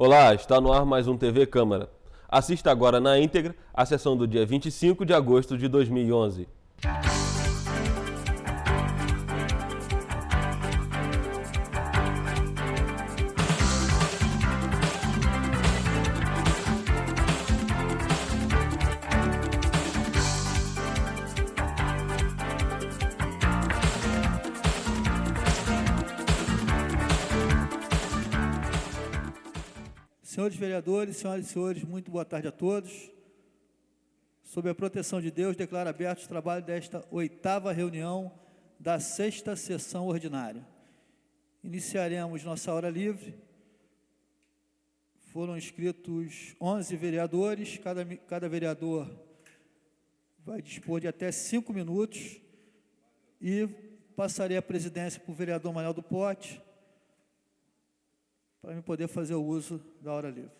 Olá, está no ar mais um TV Câmara. Assista agora na íntegra a sessão do dia 25 de agosto de 2011. Senhores vereadores, senhoras e senhores, muito boa tarde a todos. Sob a proteção de Deus, declaro aberto o trabalho desta 8ª reunião da 6ª sessão ordinária. Iniciaremos nossa hora livre. Foram inscritos 11 vereadores, cada vereador vai dispor de até 5 minutos e passarei a presidência para o vereador Manuel do Pote, para eu poder fazer o uso da hora livre.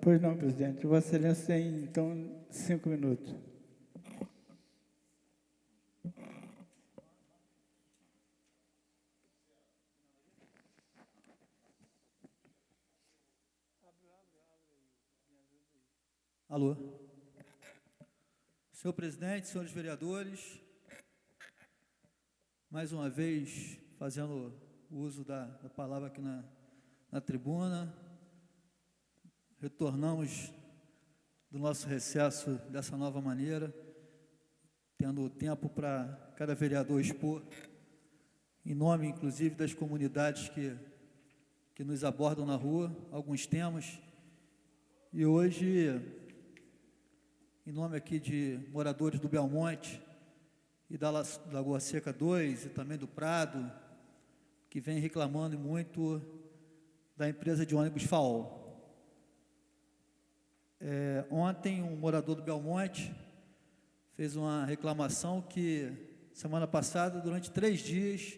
Pois não, presidente. Vossa Excelência tem, então, 5 minutos. Alô. Senhor presidente, senhores vereadores, mais uma vez, fazendo o uso da palavra aqui na tribuna, retornamos do nosso recesso dessa nova maneira, tendo tempo para cada vereador expor, em nome, inclusive, das comunidades que nos abordam na rua, alguns temas, e hoje, em nome aqui de moradores do Belmonte e da Lagoa Seca 2 e também do Prado, que vem reclamando muito da empresa de ônibus FAOL. Ontem, um morador do Belmonte fez uma reclamação que, semana passada, durante 3 dias,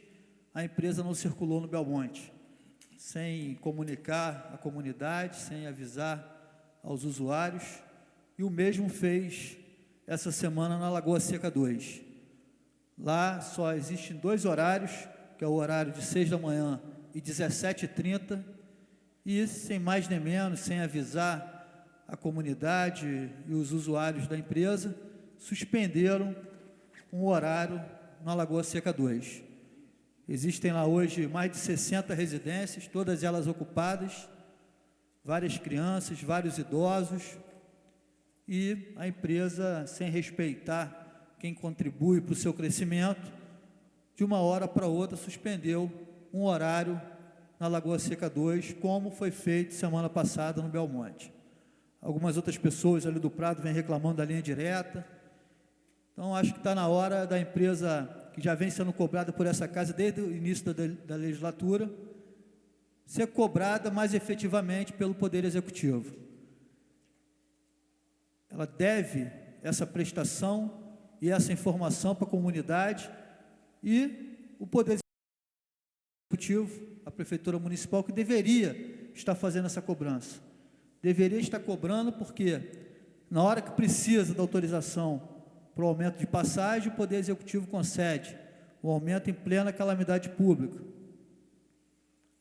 a empresa não circulou no Belmonte, sem comunicar à comunidade, sem avisar aos usuários, e o mesmo fez essa semana na Lagoa Seca 2. Lá só existem 2 horários, que é o horário de 6 da manhã e 17h30, e sem mais nem menos, sem avisar a comunidade e os usuários da empresa, suspenderam um horário na Lagoa Seca 2. Existem lá hoje mais de 60 residências, todas elas ocupadas, várias crianças, vários idosos, e a empresa, sem respeitar quem contribui para o seu crescimento, de uma hora para outra, suspendeu um horário na Lagoa Seca 2, como foi feito semana passada no Belmonte. Algumas outras pessoas ali do Prado vêm reclamando da linha direta. Então, acho que está na hora da empresa, que já vem sendo cobrada por essa casa desde o início da legislatura, ser cobrada mais efetivamente pelo Poder Executivo. Ela deve essa prestação e essa informação para a comunidade, e o Poder Executivo, a Prefeitura Municipal, que deveria estar fazendo essa cobrança. Deveria estar cobrando, porque na hora que precisa da autorização para o aumento de passagem, o Poder Executivo concede o aumento em plena calamidade pública.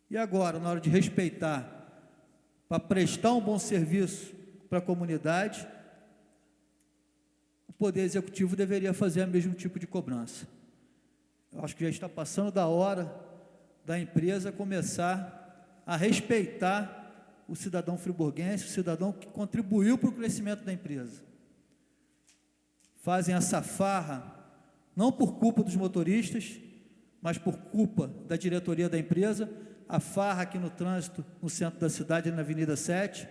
E agora, na hora de respeitar, para prestar um bom serviço para a comunidade, o Poder Executivo deveria fazer o mesmo tipo de cobrança. Eu acho que já está passando da hora da empresa começar a respeitar o cidadão friburguense, o cidadão que contribuiu para o crescimento da empresa. Fazem essa farra, não por culpa dos motoristas, mas por culpa da diretoria da empresa, a farra aqui no trânsito, no centro da cidade, na Avenida 7,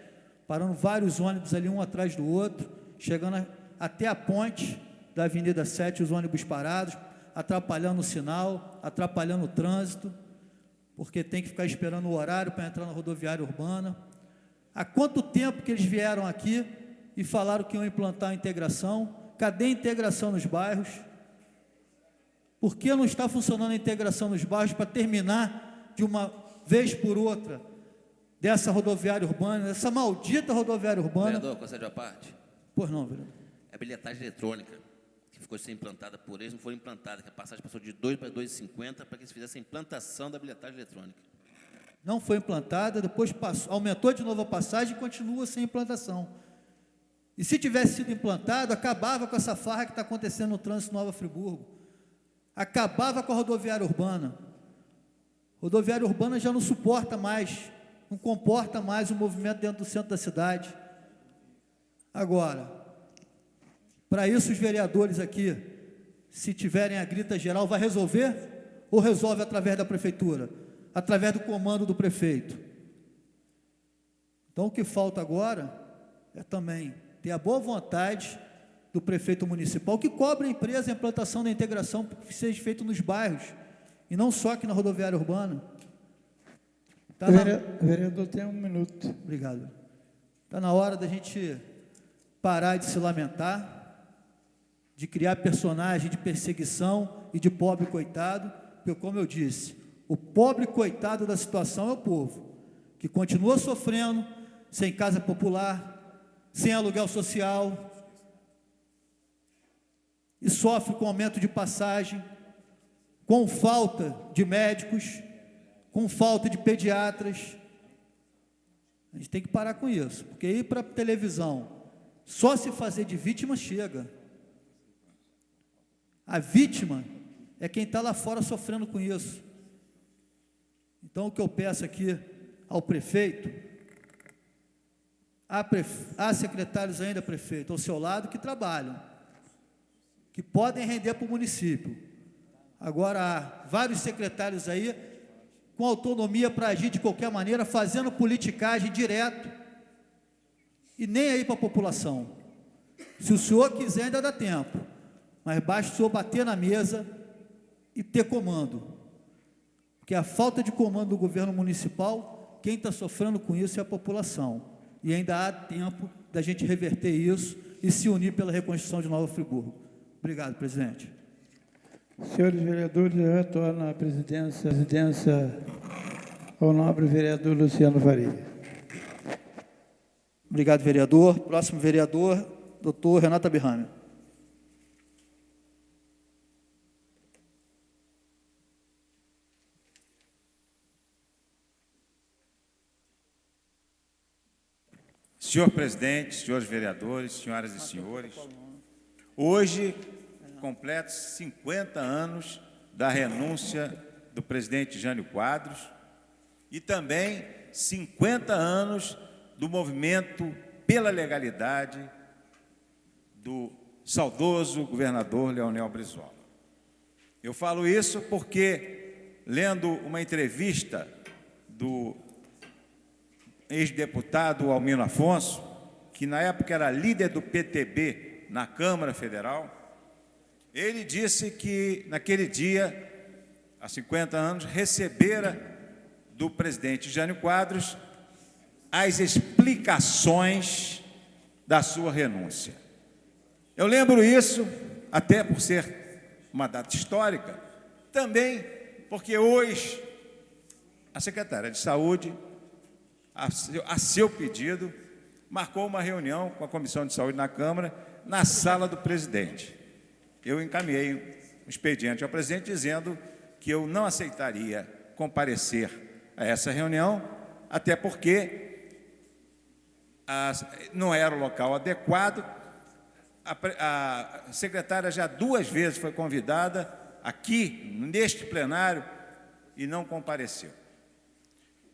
parando vários ônibus ali, um atrás do outro, chegando até a ponte da Avenida 7, os ônibus parados, atrapalhando o sinal, atrapalhando o trânsito, porque tem que ficar esperando o horário para entrar na rodoviária urbana. Há quanto tempo que eles vieram aqui e falaram que iam implantar a integração? Cadê a integração nos bairros? Por que não está funcionando a integração nos bairros para terminar de uma vez por outra dessa rodoviária urbana, dessa maldita rodoviária urbana? Vereador, concede a parte? Pois não, vereador. A bilhetagem eletrônica, que ficou sem implantada por eles, não foi implantada, que a passagem passou de 2 para 2,50 para que eles fizessem a implantação da bilhetagem eletrônica. Não foi implantada, depois passou, aumentou de novo a passagem e continua sem implantação. E se tivesse sido implantado, acabava com essa farra que está acontecendo no trânsito Nova Friburgo. Acabava com a rodoviária urbana. A rodoviária urbana já não suporta mais, não comporta mais o movimento dentro do centro da cidade. Agora, para isso os vereadores aqui, se tiverem a grita geral, vai resolver? Ou resolve através da prefeitura? Através do comando do prefeito? Então, o que falta agora é também ter a boa vontade do prefeito municipal, que cobra a empresa a implantação da integração, que seja feito nos bairros, e não só aqui na rodoviária urbana. Vereador, tem 1 minuto. Obrigado. Está na hora da gente parar de se lamentar, de criar personagem de perseguição e de pobre coitado, porque, como eu disse, o pobre coitado da situação é o povo, que continua sofrendo, sem casa popular, sem aluguel social, e sofre com aumento de passagem, com falta de médicos, com falta de pediatras. A gente tem que parar com isso, porque ir para a televisão, só se fazer de vítima chega. A vítima é quem está lá fora sofrendo com isso. Então, o que eu peço aqui ao prefeito, há secretários ainda, prefeito, ao seu lado, que trabalham, que podem render para o município. Agora, há vários secretários aí com autonomia para agir de qualquer maneira, fazendo politicagem direto e nem aí para a população. Se o senhor quiser, ainda dá tempo, mas basta o senhor bater na mesa e ter comando, porque a falta de comando do governo municipal, quem está sofrendo com isso é a população. E ainda há tempo da gente reverter isso e se unir pela reconstrução de Nova Friburgo. Obrigado, presidente. Senhores vereadores, eu retorno à presidência ao nobre vereador Luciano Faria. Obrigado, vereador. Próximo vereador, doutor Renato Abirrame. Senhor presidente, senhores vereadores, senhoras e senhores, hoje completo 50 anos da renúncia do presidente Jânio Quadros e também 50 anos do movimento pela legalidade do saudoso governador Leonel Brizola. Eu falo isso porque, lendo uma entrevista do ex-deputado Almino Afonso, que na época era líder do PTB na Câmara Federal, ele disse que naquele dia, há 50 anos, recebera do presidente Jânio Quadros as explicações da sua renúncia. Eu lembro isso, até por ser uma data histórica, também porque hoje a secretária de Saúde, a seu pedido, marcou uma reunião com a Comissão de Saúde na Câmara, na sala do presidente. Eu encaminhei um expediente ao presidente dizendo que eu não aceitaria comparecer a essa reunião, até porque não era o local adequado. A secretária já 2 vezes foi convidada aqui, neste plenário, e não compareceu.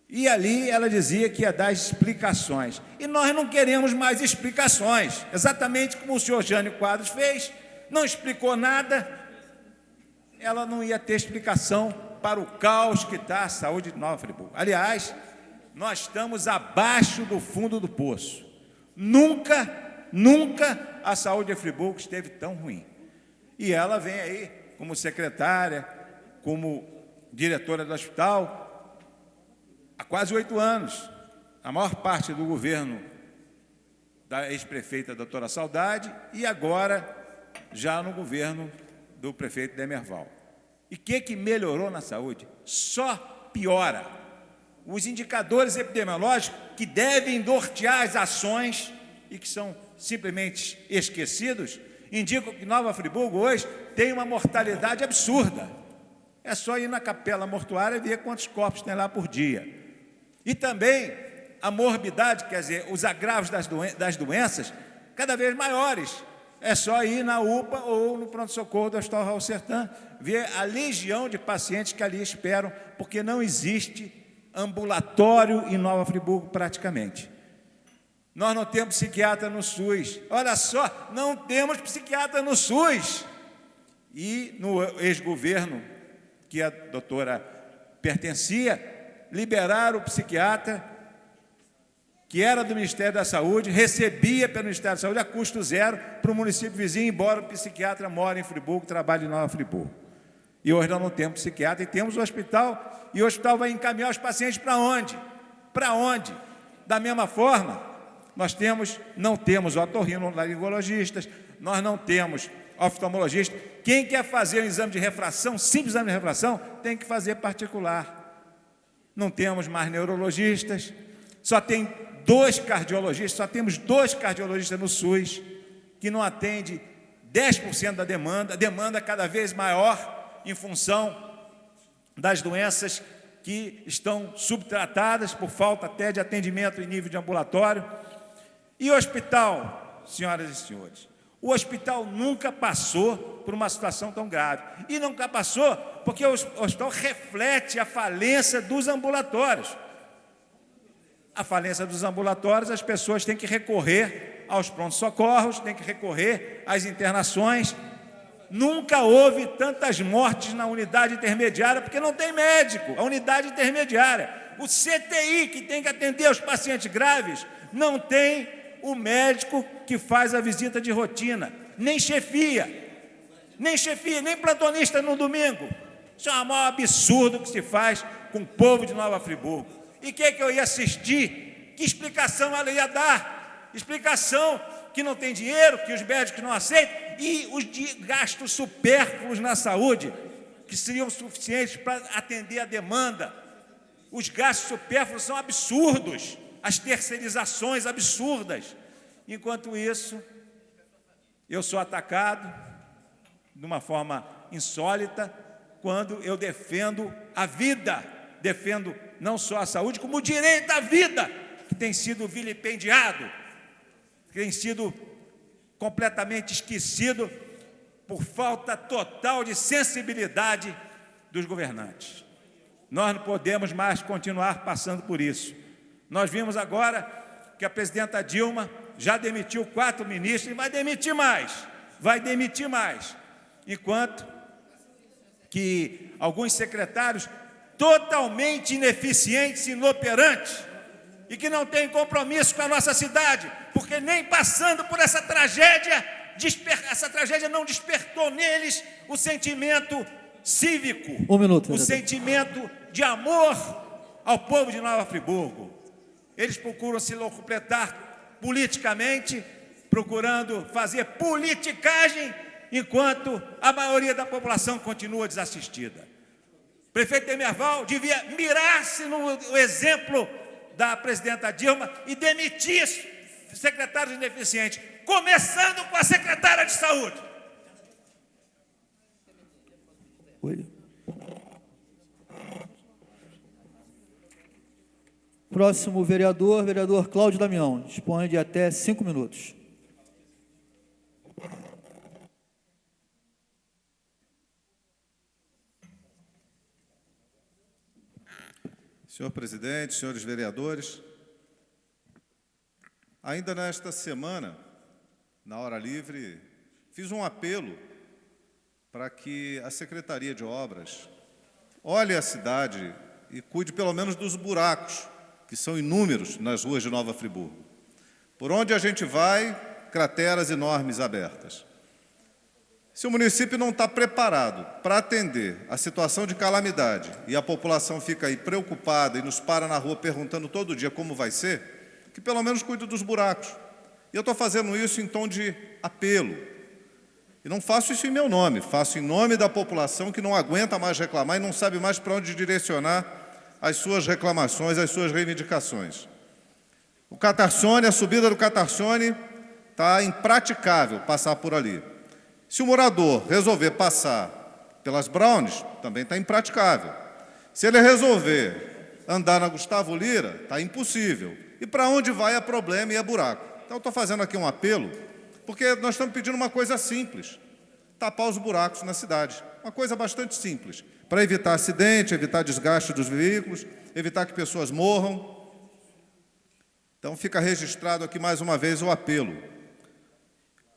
E ali ela dizia que ia dar explicações. E nós não queremos mais explicações, exatamente como o senhor Jânio Quadros fez, não explicou nada, ela não ia ter explicação para o caos que está a saúde de Nova Friburgo. Aliás, nós estamos abaixo do fundo do poço. Nunca a saúde de Friburgo esteve tão ruim. E ela vem aí como secretária, como diretora do hospital, há quase 8 anos. A maior parte do governo da ex-prefeita doutora Saudade e agora já no governo do prefeito Demerval. E o que melhorou na saúde? Só piora. Os indicadores epidemiológicos que devem nortear as ações e que são simplesmente esquecidos, indicam que Nova Friburgo hoje tem uma mortalidade absurda. É só ir na capela mortuária e ver quantos corpos tem lá por dia. E também a morbidade, quer dizer, os agravos das doenças, cada vez maiores. É só ir na UPA ou no pronto-socorro do Hospital Raul Sertã, ver a legião de pacientes que ali esperam, porque não existe ambulatório em Nova Friburgo praticamente. Nós não temos psiquiatra no SUS. Olha só, não temos psiquiatra no SUS. E no ex-governo, que a doutora pertencia, liberaram o psiquiatra, que era do Ministério da Saúde, recebia pelo Ministério da Saúde a custo zero para o município vizinho, embora o psiquiatra mora em Friburgo, trabalhe em Nova Friburgo. E hoje nós não temos psiquiatra e temos o hospital, e o hospital vai encaminhar os pacientes para onde? Para onde? Da mesma forma, nós não temos otorrinolaringologistas, nós não temos oftalmologista. Quem quer fazer um exame de refração, simples exame de refração, tem que fazer particular. Não temos mais neurologistas, só tem 2 cardiologistas, só temos 2 cardiologistas no SUS, que não atende 10% da demanda cada vez maior em função das doenças que estão subtratadas por falta até de atendimento em nível de ambulatório. E o hospital, senhoras e senhores, o hospital nunca passou por uma situação tão grave. E nunca passou porque o hospital reflete a falência dos ambulatórios. A falência dos ambulatórios, as pessoas têm que recorrer aos prontos-socorros, têm que recorrer às internações. Nunca houve tantas mortes na unidade intermediária, porque não tem médico, a unidade intermediária. O CTI, que tem que atender os pacientes graves, não tem o médico que faz a visita de rotina, nem chefia, nem plantonista no domingo. Isso é um maior absurdo que se faz com o povo de Nova Friburgo. E o que eu ia assistir? Que explicação ela ia dar? Explicação que não tem dinheiro, que os médicos não aceitam, e os gastos supérfluos na saúde, que seriam suficientes para atender a demanda. Os gastos supérfluos são absurdos, as terceirizações absurdas. Enquanto isso, eu sou atacado de uma forma insólita quando eu defendo a vida, defendo não só a saúde, como o direito à vida, que tem sido vilipendiado, que tem sido completamente esquecido por falta total de sensibilidade dos governantes. Nós não podemos mais continuar passando por isso. Nós vimos agora que a presidenta Dilma já demitiu 4 ministros e vai demitir mais, enquanto que alguns secretários totalmente ineficientes e inoperantes e que não têm compromisso com a nossa cidade, porque nem passando por essa tragédia não despertou neles o sentimento cívico, o sentimento de amor ao povo de Nova Friburgo. Eles procuram se locupletar politicamente, procurando fazer politicagem, enquanto a maioria da população continua desassistida. O prefeito Demerval devia mirar-se no exemplo da presidenta Dilma e demitir secretários ineficientes, começando com a secretária de Saúde. Oi. Próximo vereador Cláudio Damião, dispõe de até 5 minutos. Senhor presidente, senhores vereadores, ainda nesta semana, na hora livre, fiz um apelo para que a Secretaria de Obras olhe a cidade e cuide pelo menos dos buracos, que são inúmeros nas ruas de Nova Friburgo. Por onde a gente vai, crateras enormes abertas. Se o município não está preparado para atender a situação de calamidade e a população fica aí preocupada e nos para na rua perguntando todo dia como vai ser, que pelo menos cuide dos buracos. E eu estou fazendo isso em tom de apelo. E não faço isso em meu nome, faço em nome da população que não aguenta mais reclamar e não sabe mais para onde direcionar as suas reclamações, as suas reivindicações. O Catarcione, a subida do Catarcione, está impraticável passar por ali. Se o morador resolver passar pelas Browns, também está impraticável. Se ele resolver andar na Gustavo Lira, está impossível. E para onde vai é problema e é buraco. Então, estou fazendo aqui um apelo, porque nós estamos pedindo uma coisa simples, tapar os buracos na cidade. Uma coisa bastante simples, para evitar acidente, evitar desgaste dos veículos, evitar que pessoas morram. Então, fica registrado aqui mais uma vez o apelo.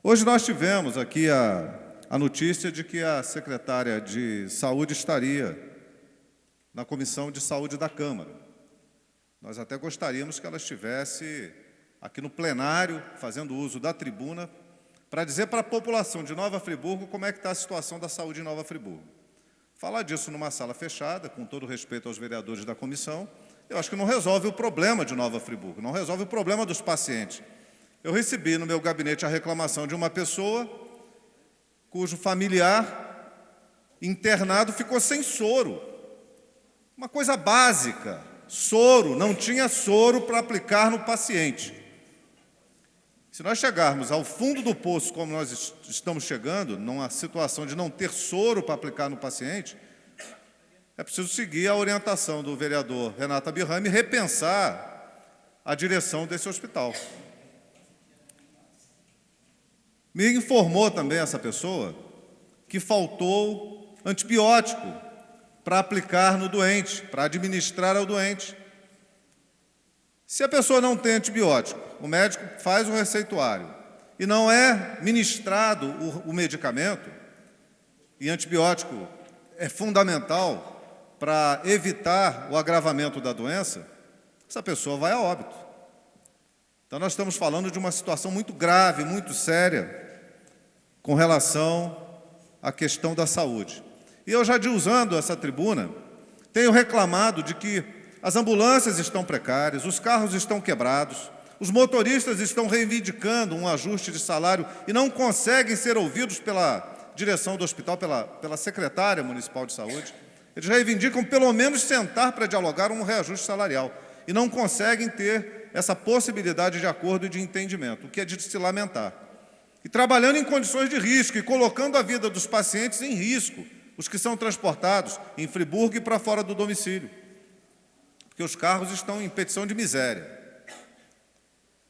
Hoje nós tivemos aqui a notícia de que a secretária de Saúde estaria na Comissão de Saúde da Câmara. Nós até gostaríamos que ela estivesse aqui no plenário, fazendo uso da tribuna, para dizer para a população de Nova Friburgo como é que está a situação da saúde em Nova Friburgo. Falar disso numa sala fechada, com todo respeito aos vereadores da comissão, eu acho que não resolve o problema de Nova Friburgo, não resolve o problema dos pacientes. Eu recebi no meu gabinete a reclamação de uma pessoa cujo familiar internado ficou sem soro. Uma coisa básica, soro, não tinha soro para aplicar no paciente. Se nós chegarmos ao fundo do poço, como nós estamos chegando, numa situação de não ter soro para aplicar no paciente, é preciso seguir a orientação do vereador Renato Abirrame e repensar a direção desse hospital. Me informou também essa pessoa que faltou antibiótico para aplicar no doente, para administrar ao doente. Se a pessoa não tem antibiótico, o médico faz o receituário e não é ministrado o medicamento, e antibiótico é fundamental para evitar o agravamento da doença, essa pessoa vai a óbito. Então, nós estamos falando de uma situação muito grave, muito séria, com relação à questão da saúde. E eu já usando essa tribuna, tenho reclamado de que as ambulâncias estão precárias, os carros estão quebrados, os motoristas estão reivindicando um ajuste de salário e não conseguem ser ouvidos pela direção do hospital, pela secretária municipal de saúde. Eles reivindicam pelo menos sentar para dialogar um reajuste salarial e não conseguem ter essa possibilidade de acordo e de entendimento, o que é de se lamentar. E trabalhando em condições de risco e colocando a vida dos pacientes em risco, os que são transportados em Friburgo e para fora do domicílio, porque os carros estão em petição de miséria.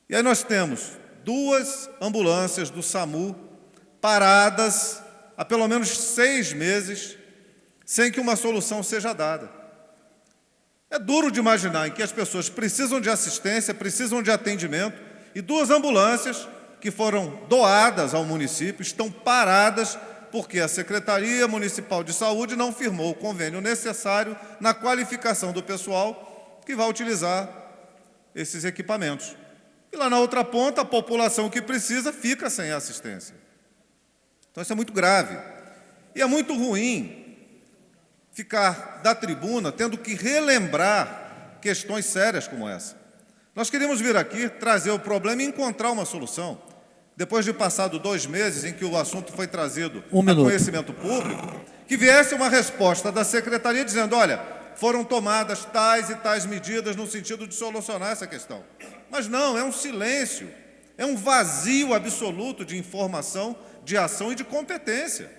E aí nós temos 2 ambulâncias do SAMU paradas há pelo menos 6 meses, sem que uma solução seja dada. É duro de imaginar em que as pessoas precisam de assistência, precisam de atendimento, e 2 ambulâncias que foram doadas ao município estão paradas porque a Secretaria Municipal de Saúde não firmou o convênio necessário na qualificação do pessoal que vai utilizar esses equipamentos. E lá na outra ponta, a população que precisa fica sem assistência. Então, isso é muito grave. E é muito ruim ficar da tribuna tendo que relembrar questões sérias como essa. Nós queríamos vir aqui, trazer o problema e encontrar uma solução. Depois de passado 2 meses em que o assunto foi trazido a conhecimento público, que viesse uma resposta da Secretaria dizendo, olha, foram tomadas tais e tais medidas no sentido de solucionar essa questão. Mas não, é um silêncio, é um vazio absoluto de informação, de ação e de competência.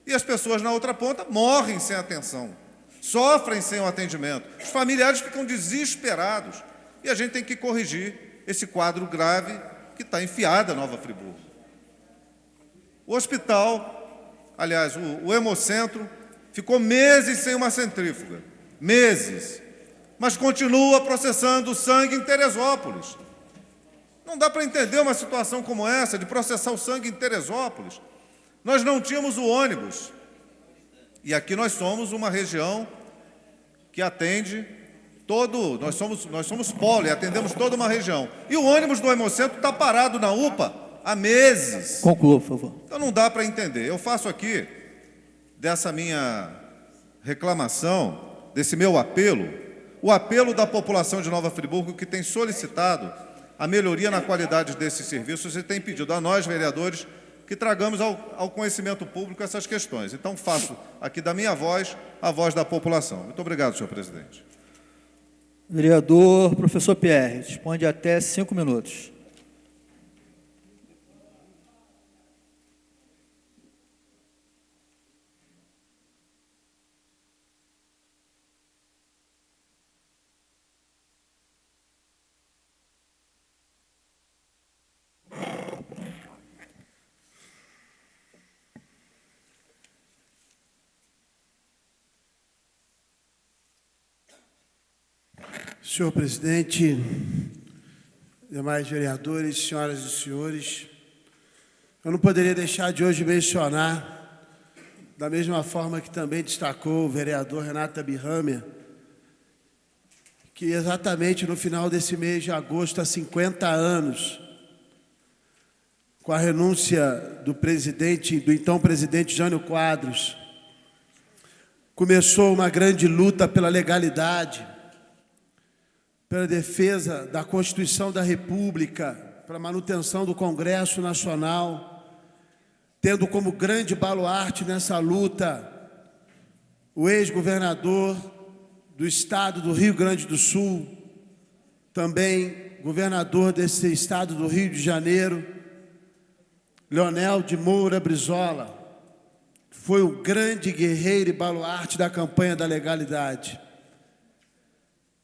E as pessoas na outra ponta morrem sem atenção, sofrem sem o atendimento, os familiares ficam desesperados. E a gente tem que corrigir esse quadro grave que está enfiada Nova Friburgo. O hospital, aliás, o Hemocentro, ficou meses sem uma centrífuga, meses, mas continua processando sangue em Teresópolis. Não dá para entender uma situação como essa, de processar o sangue em Teresópolis. Nós não tínhamos o ônibus, e aqui nós somos uma região que atende nós somos polo e atendemos toda uma região. E o ônibus do Hemocentro está parado na UPA há meses. Conclua, por favor. Então não dá para entender. Eu faço aqui, dessa minha reclamação, desse meu apelo, o apelo da população de Nova Friburgo que tem solicitado a melhoria na qualidade desses serviços e tem pedido a nós, vereadores, que tragamos ao conhecimento público essas questões. Então faço aqui da minha voz a voz da população. Muito obrigado, senhor presidente. Vereador professor Pierre, responde até 5 minutos. Senhor presidente, demais vereadores, senhoras e senhores, eu não poderia deixar de hoje mencionar, da mesma forma que também destacou o vereador Renato Abirramer, que exatamente no final desse mês de agosto, há 50 anos, com a renúncia do então presidente Jânio Quadros, começou uma grande luta pela legalidade, pela defesa da Constituição da República, para a manutenção do Congresso Nacional, tendo como grande baluarte nessa luta o ex-governador do estado do Rio Grande do Sul, também governador desse estado do Rio de Janeiro, Leonel de Moura Brizola, foi o grande guerreiro e baluarte da campanha da legalidade.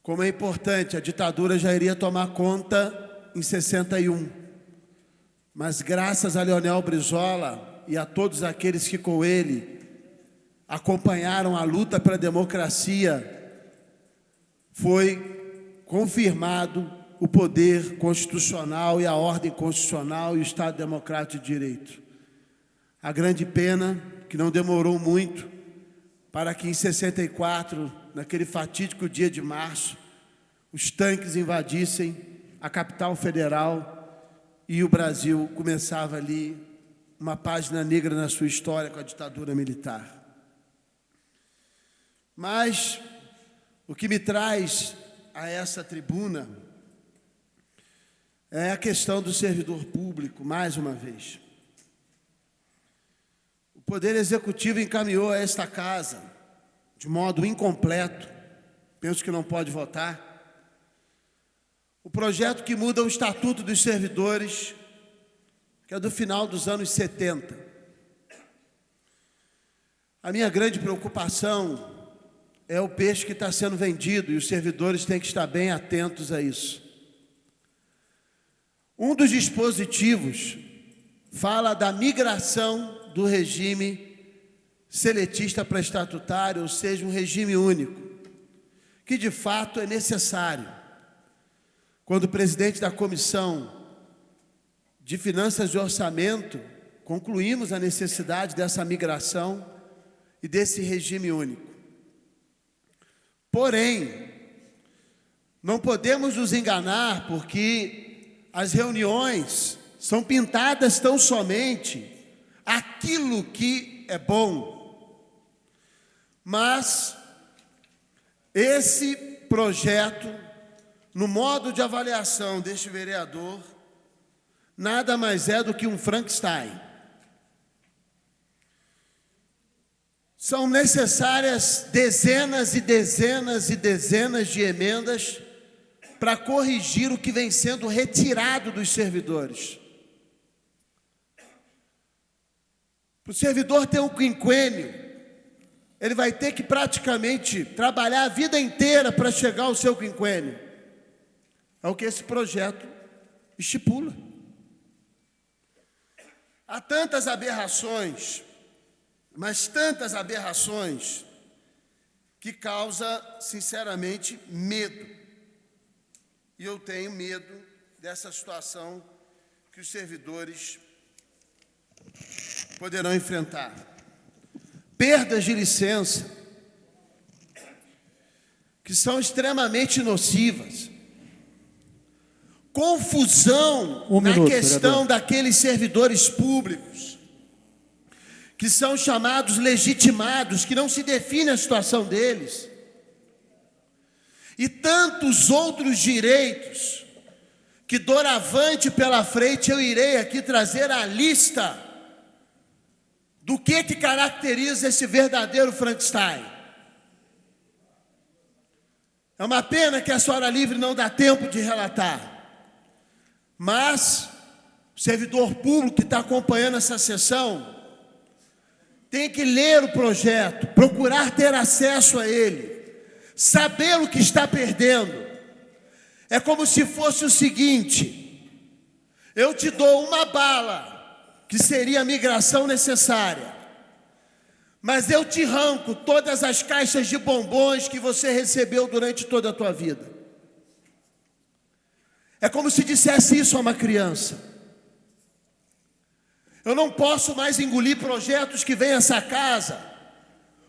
Como é importante, a ditadura já iria tomar conta em 61, mas graças a Leonel Brizola e a todos aqueles que com ele acompanharam a luta pela democracia, foi confirmado o poder constitucional e a ordem constitucional e o Estado Democrático de Direito. A grande pena que não demorou muito para que em 64, naquele fatídico dia de março, os tanques invadissem a capital federal e o Brasil começava ali uma página negra na sua história com a ditadura militar. Mas o que me traz a essa tribuna é a questão do servidor público, mais uma vez. O Poder Executivo encaminhou a esta casa, de modo incompleto, penso que não pode votar, o projeto que muda o Estatuto dos Servidores, que é do final dos anos 70. A minha grande preocupação é o peixe que está sendo vendido e os servidores têm que estar bem atentos a isso. Um dos dispositivos fala da migração do regime seletista para estatutário, ou seja, um regime único, que de fato é necessário. Quando o presidente da Comissão de Finanças e Orçamento, concluímos a necessidade dessa migração e desse regime único. Porém, não podemos nos enganar, porque as reuniões são pintadas tão somente aquilo que é bom. Mas esse projeto, no modo de avaliação deste vereador, nada mais é do que um Frankenstein. São necessárias dezenas e dezenas e dezenas de emendas para corrigir o que vem sendo retirado dos servidores. Para o servidor ter um quinquênio, ele vai ter que praticamente trabalhar a vida inteira para chegar ao seu quinquênio. É o que esse projeto estipula. Há tantas aberrações, mas tantas aberrações, que causa, sinceramente, medo. E eu tenho medo dessa situação que os servidores poderão enfrentar. Perdas de licença, que são extremamente nocivas. Confusão na questão daqueles servidores públicos, que são chamados legitimados, que não se define a situação deles. E tantos outros direitos, que doravante pela frente eu irei aqui trazer a lista do que caracteriza esse verdadeiro Frankenstein. É uma pena que a Hora Livre não dá tempo de relatar, mas o servidor público que está acompanhando essa sessão tem que ler o projeto, procurar ter acesso a ele, saber o que está perdendo. É como se fosse o seguinte: eu te dou uma bala, que seria a migração necessária, mas eu te arranco todas as caixas de bombons que você recebeu durante toda a tua vida. É como se dissesse isso a uma criança. Eu não posso mais engolir projetos que vêm a essa casa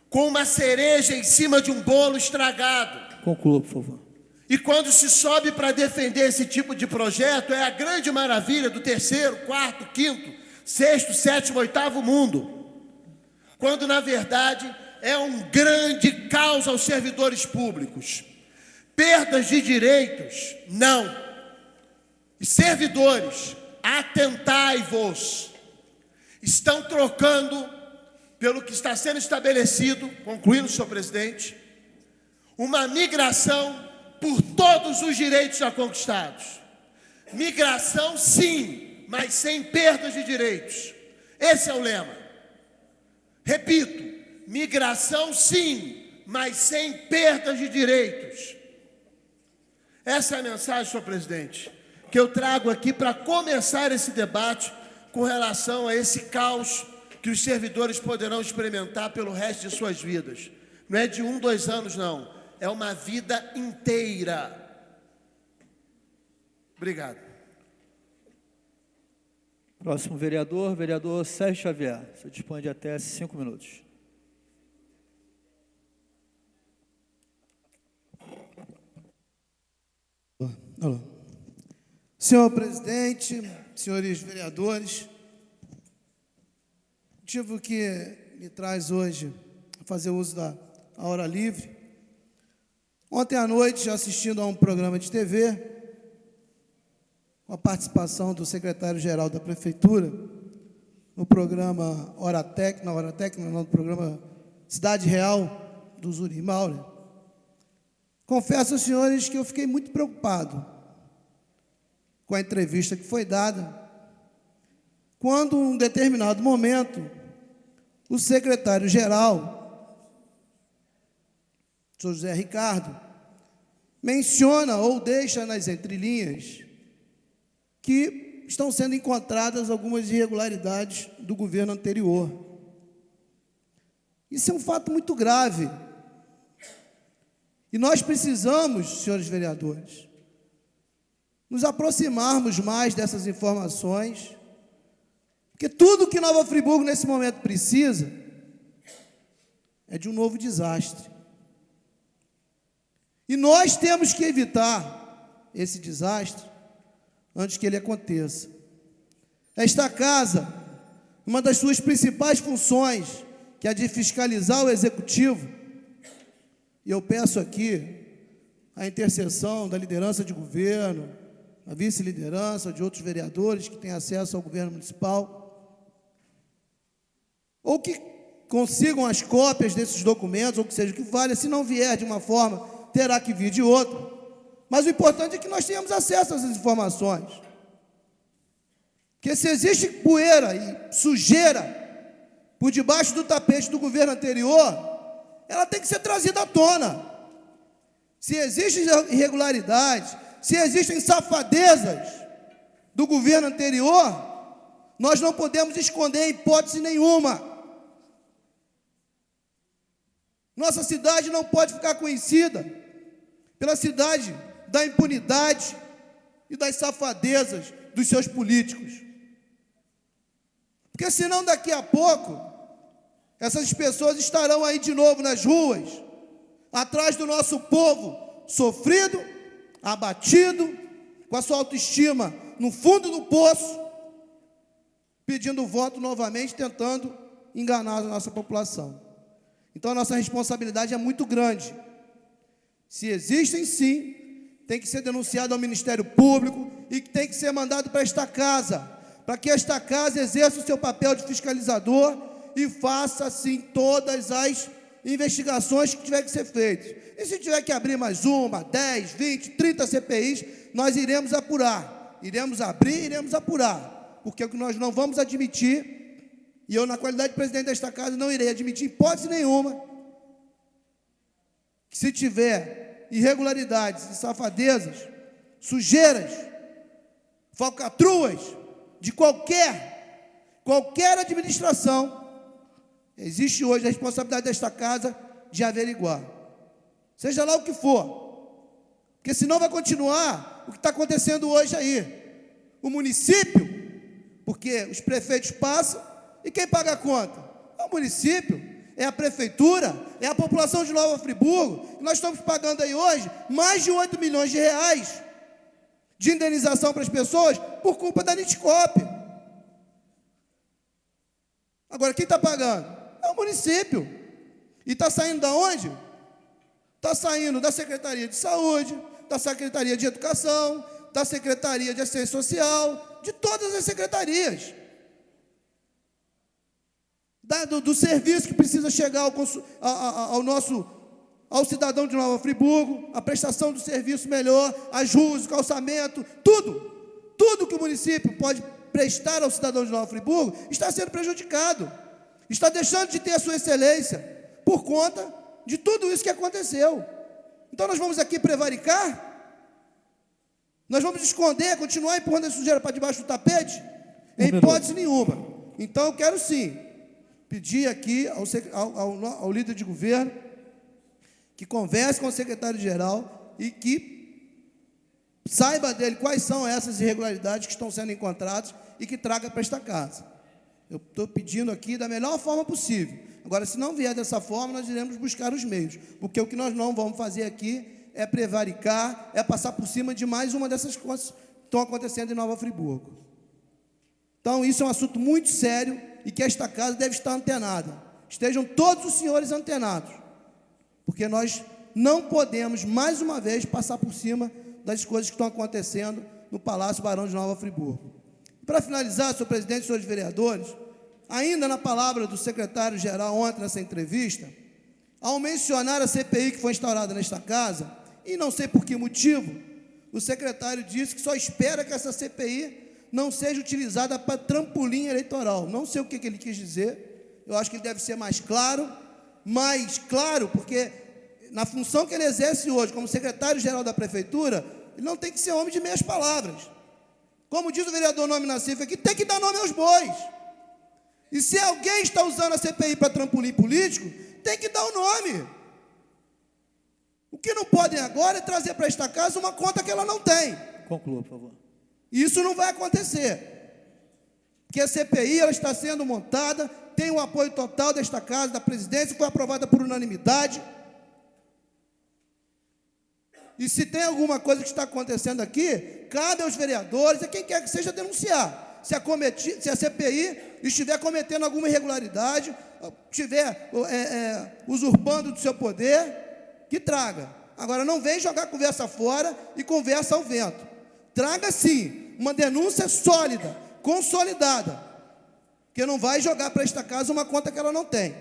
com uma cereja em cima de um bolo estragado. Conclua, por favor. E quando se sobe para defender esse tipo de projeto, é a grande maravilha do terceiro, quarto, quinto, sexto, sétimo, oitavo mundo. Quando, na verdade, é um grande caos aos servidores públicos. Perdas de direitos, não. E servidores, atentai-vos. Estão trocando, pelo que está sendo estabelecido, concluindo, senhor presidente, uma migração por todos os direitos já conquistados. Migração, sim, mas sem perdas de direitos. Esse é o lema. Repito, migração, sim, mas sem perdas de direitos. Essa é a mensagem, senhor presidente, que eu trago aqui para começar esse debate com relação a esse caos que os servidores poderão experimentar pelo resto de suas vidas. Não é de 1, 2 anos, não. É uma vida inteira. Obrigado. Próximo vereador, vereador Sérgio Xavier. Você dispõe de até 5 minutos. Alô. Senhor presidente, senhores vereadores, o motivo que me traz hoje a fazer uso da hora livre. Ontem à noite, assistindo a um programa de TV, com a participação do secretário-geral da Prefeitura, no programa Hora Técnica, no programa Cidade Real, do Zuri Maura. Confesso aos senhores que eu fiquei muito preocupado com a entrevista que foi dada, quando, em um determinado momento, o secretário-geral, Sr. José Ricardo, menciona ou deixa nas entrelinhas que estão sendo encontradas algumas irregularidades do governo anterior. Isso é um fato muito grave. E nós precisamos, senhores vereadores, nos aproximarmos mais dessas informações, porque tudo que Nova Friburgo nesse momento precisa é de um novo desastre. E nós temos que evitar esse desastre antes que ele aconteça. Esta casa, uma das suas principais funções, que é a de fiscalizar o executivo, e eu peço aqui a intercessão da liderança de governo, a vice-liderança, de outros vereadores que têm acesso ao governo municipal, ou que consigam as cópias desses documentos, ou que seja o que valha, se não vier de uma forma, terá que vir de outra. Mas o importante é que nós tenhamos acesso a essas informações. Porque se existe poeira e sujeira por debaixo do tapete do governo anterior, ela tem que ser trazida à tona. Se existem irregularidades, se existem safadezas do governo anterior, nós não podemos esconder em hipótese nenhuma. Nossa cidade não pode ficar conhecida pela cidade da impunidade e das safadezas dos seus políticos. Porque senão daqui a pouco, essas pessoas estarão aí de novo nas ruas, atrás do nosso povo sofrido, abatido, com a sua autoestima no fundo do poço, pedindo voto novamente, tentando enganar a nossa população. Então a nossa responsabilidade é muito grande. Se existem, sim, tem que ser denunciado ao Ministério Público e tem que ser mandado para esta casa, para que esta casa exerça o seu papel de fiscalizador e faça, assim, todas as investigações que tiver que ser feitas. E se tiver que abrir mais uma, 10, 20, 30 CPIs, nós iremos apurar. Iremos abrir, iremos apurar. Porque o que nós não vamos admitir, e eu, na qualidade de presidente desta casa, não irei admitir, em hipótese nenhuma, que se tiver irregularidades e safadezas, sujeiras, falcatruas de qualquer administração, existe hoje a responsabilidade desta casa de averiguar. Seja lá o que for, Porque senão vai continuar o que está acontecendo hoje aí. O município, porque os prefeitos passam, e quem paga a conta? É o município, é a prefeitura, é a população de Nova Friburgo. E nós estamos pagando aí hoje mais de 8 milhões de reais de indenização para as pessoas por culpa da Nitcop. Agora, quem está pagando? É o município. E está saindo da onde? Está saindo da Secretaria de Saúde, da Secretaria de Educação, da Secretaria de Assistência Social, de todas as secretarias. Do serviço que precisa chegar ao cidadão de Nova Friburgo, a prestação do serviço melhor, as ruas, o calçamento, tudo que o município pode prestar ao cidadão de Nova Friburgo está sendo prejudicado, está deixando de ter a sua excelência por conta de tudo isso que aconteceu. Então nós vamos aqui prevaricar? Nós vamos esconder, continuar empurrando a sujeira para debaixo do tapete? Em hipótese nenhuma. Então eu quero sim pedir aqui ao líder de governo que converse com o secretário-geral e que saiba dele quais são essas irregularidades que estão sendo encontradas e que traga para esta casa. Eu estou pedindo aqui da melhor forma possível. Agora, se não vier dessa forma, nós iremos buscar os meios, porque o que nós não vamos fazer aqui é prevaricar, é passar por cima de mais uma dessas coisas que estão acontecendo em Nova Friburgo. Então, isso é um assunto muito sério e que esta casa deve estar antenada. Estejam todos os senhores antenados, porque nós não podemos, mais uma vez, passar por cima das coisas que estão acontecendo no Palácio Barão de Nova Friburgo. Para finalizar, senhor presidente e senhores vereadores, ainda na palavra do secretário-geral ontem nessa entrevista, ao mencionar a CPI que foi instaurada nesta casa, e não sei por que motivo, o secretário disse que só espera que essa CPI não seja utilizada para trampolim eleitoral. Não sei o que ele quis dizer, eu acho que ele deve ser mais claro, porque na função que ele exerce hoje, como secretário-geral da prefeitura, ele não tem que ser homem de meias palavras. Como diz o vereador Nome Nassif aqui, tem que dar nome aos bois. E se alguém está usando a CPI para trampolim político, tem que dar o nome. O que não podem agora é trazer para esta casa uma conta que ela não tem. Conclua, por favor. Isso não vai acontecer. Porque a CPI ela está sendo montada, tem o apoio total desta casa, da presidência, foi aprovada por unanimidade. E se tem alguma coisa que está acontecendo aqui, cabe aos vereadores, a quem quer que seja, denunciar. Se a CPI estiver cometendo alguma irregularidade, estiver usurpando do seu poder, que traga. Agora, não vem jogar conversa fora e conversa ao vento. Traga, sim, uma denúncia sólida, consolidada, porque não vai jogar para esta casa uma conta que ela não tem.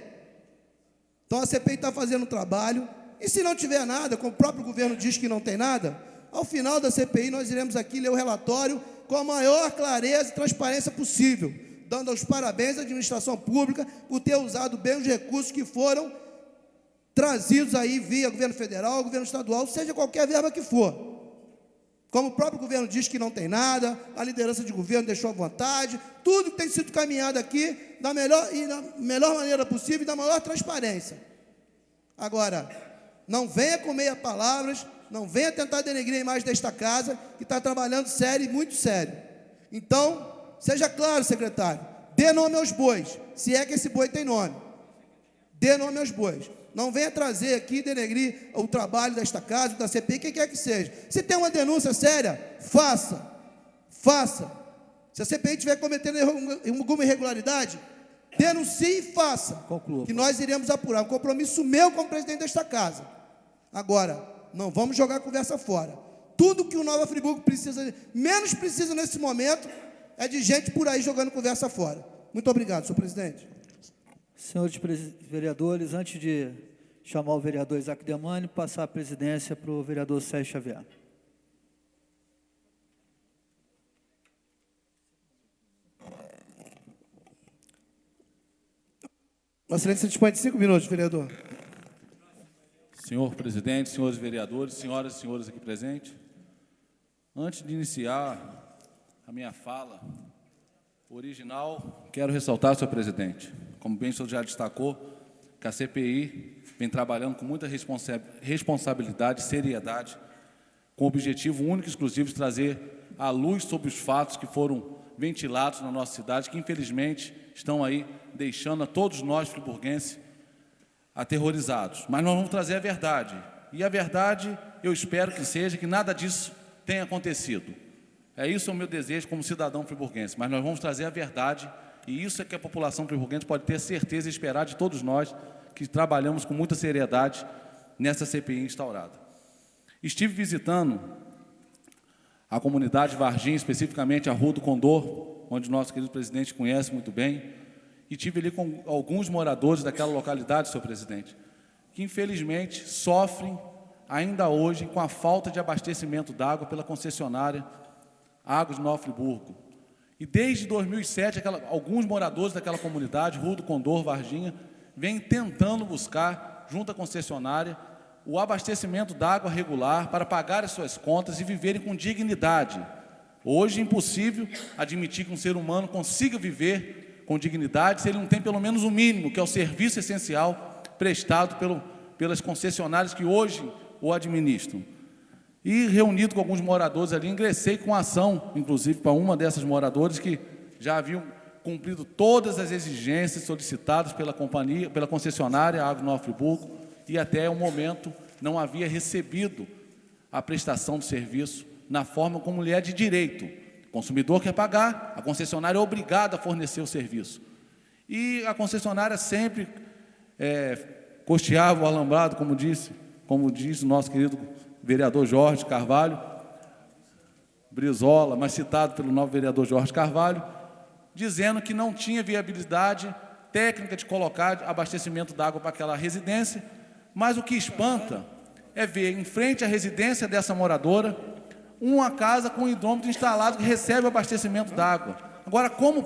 Então, a CPI está fazendo um trabalho, e se não tiver nada, como o próprio governo diz que não tem nada, ao final da CPI nós iremos aqui ler o relatório com a maior clareza e transparência possível, dando os parabéns à administração pública por ter usado bem os recursos que foram trazidos aí via governo federal, governo estadual, seja qualquer verba que for. Como o próprio governo diz que não tem nada, a liderança de governo deixou à vontade, tudo que tem sido caminhado aqui da melhor maneira possível e da maior transparência. Agora, não venha com meia palavras, não venha tentar denegrir a imagem desta casa, que está trabalhando sério e muito sério. Então, seja claro, secretário, dê nome aos bois, se é que esse boi tem nome. Dê nome aos bois. Não venha trazer aqui, denegrir o trabalho desta casa, da CPI, quem quer que seja. Se tem uma denúncia séria, faça. Se a CPI estiver cometendo alguma irregularidade, denuncie e faça. Conclua. Que nós iremos apurar. Um compromisso meu como presidente desta casa. Agora, não vamos jogar a conversa fora. Tudo que o Nova Friburgo precisa, menos precisa nesse momento, é de gente por aí jogando conversa fora. Muito obrigado, senhor presidente. Senhores vereadores, antes de chamar o vereador Isaac Demani, passar a presidência para o vereador Sérgio Xavier. Vossa Excelência dispõe de 5 minutos, vereador. Senhor presidente, senhores vereadores, senhoras e senhores aqui presentes, antes de iniciar a minha fala original, quero ressaltar, senhor presidente, como bem o senhor já destacou, que a CPI vem trabalhando com muita responsabilidade e seriedade com o objetivo único e exclusivo de trazer a luz sobre os fatos que foram ventilados na nossa cidade, que infelizmente estão aí deixando a todos nós friburguenses aterrorizados. Mas nós vamos trazer a verdade. E a verdade, eu espero que seja que nada disso tenha acontecido. É isso o meu desejo como cidadão friburguense. Mas nós vamos trazer a verdade, e isso é que a população friburguense pode ter certeza e esperar de todos nós que trabalhamos com muita seriedade nessa CPI instaurada. Estive visitando a comunidade Varginha, especificamente a Rua do Condor, onde o nosso querido presidente conhece muito bem, e tive ali com alguns moradores daquela localidade, senhor presidente, que infelizmente sofrem ainda hoje com a falta de abastecimento d'água pela concessionária Águas de Nova Friburgo. E desde 2007, alguns moradores daquela comunidade, Rua do Condor, Varginha, vêm tentando buscar, junto à concessionária, o abastecimento d'água regular para pagar as suas contas e viverem com dignidade. Hoje é impossível admitir que um ser humano consiga viver com dignidade se ele não tem pelo menos o mínimo, que é o serviço essencial prestado pelas concessionárias que hoje o administram. E, reunido com alguns moradores ali, ingressei com ação, inclusive, para uma dessas moradores que já haviam cumprido todas as exigências solicitadas pela companhia, pela concessionária Água de Nova Friburgo, e até o momento não havia recebido a prestação do serviço na forma como lhe é de direito. O consumidor quer pagar, a concessionária é obrigada a fornecer o serviço. E a concessionária sempre custeava o alambrado, como diz o nosso querido vereador Jorge Carvalho, Brizola, mas citado pelo novo vereador Jorge Carvalho, dizendo que não tinha viabilidade técnica de colocar abastecimento d'água para aquela residência, mas o que espanta é ver, em frente à residência dessa moradora, uma casa com um hidrômetro instalado que recebe abastecimento d'água. Agora, como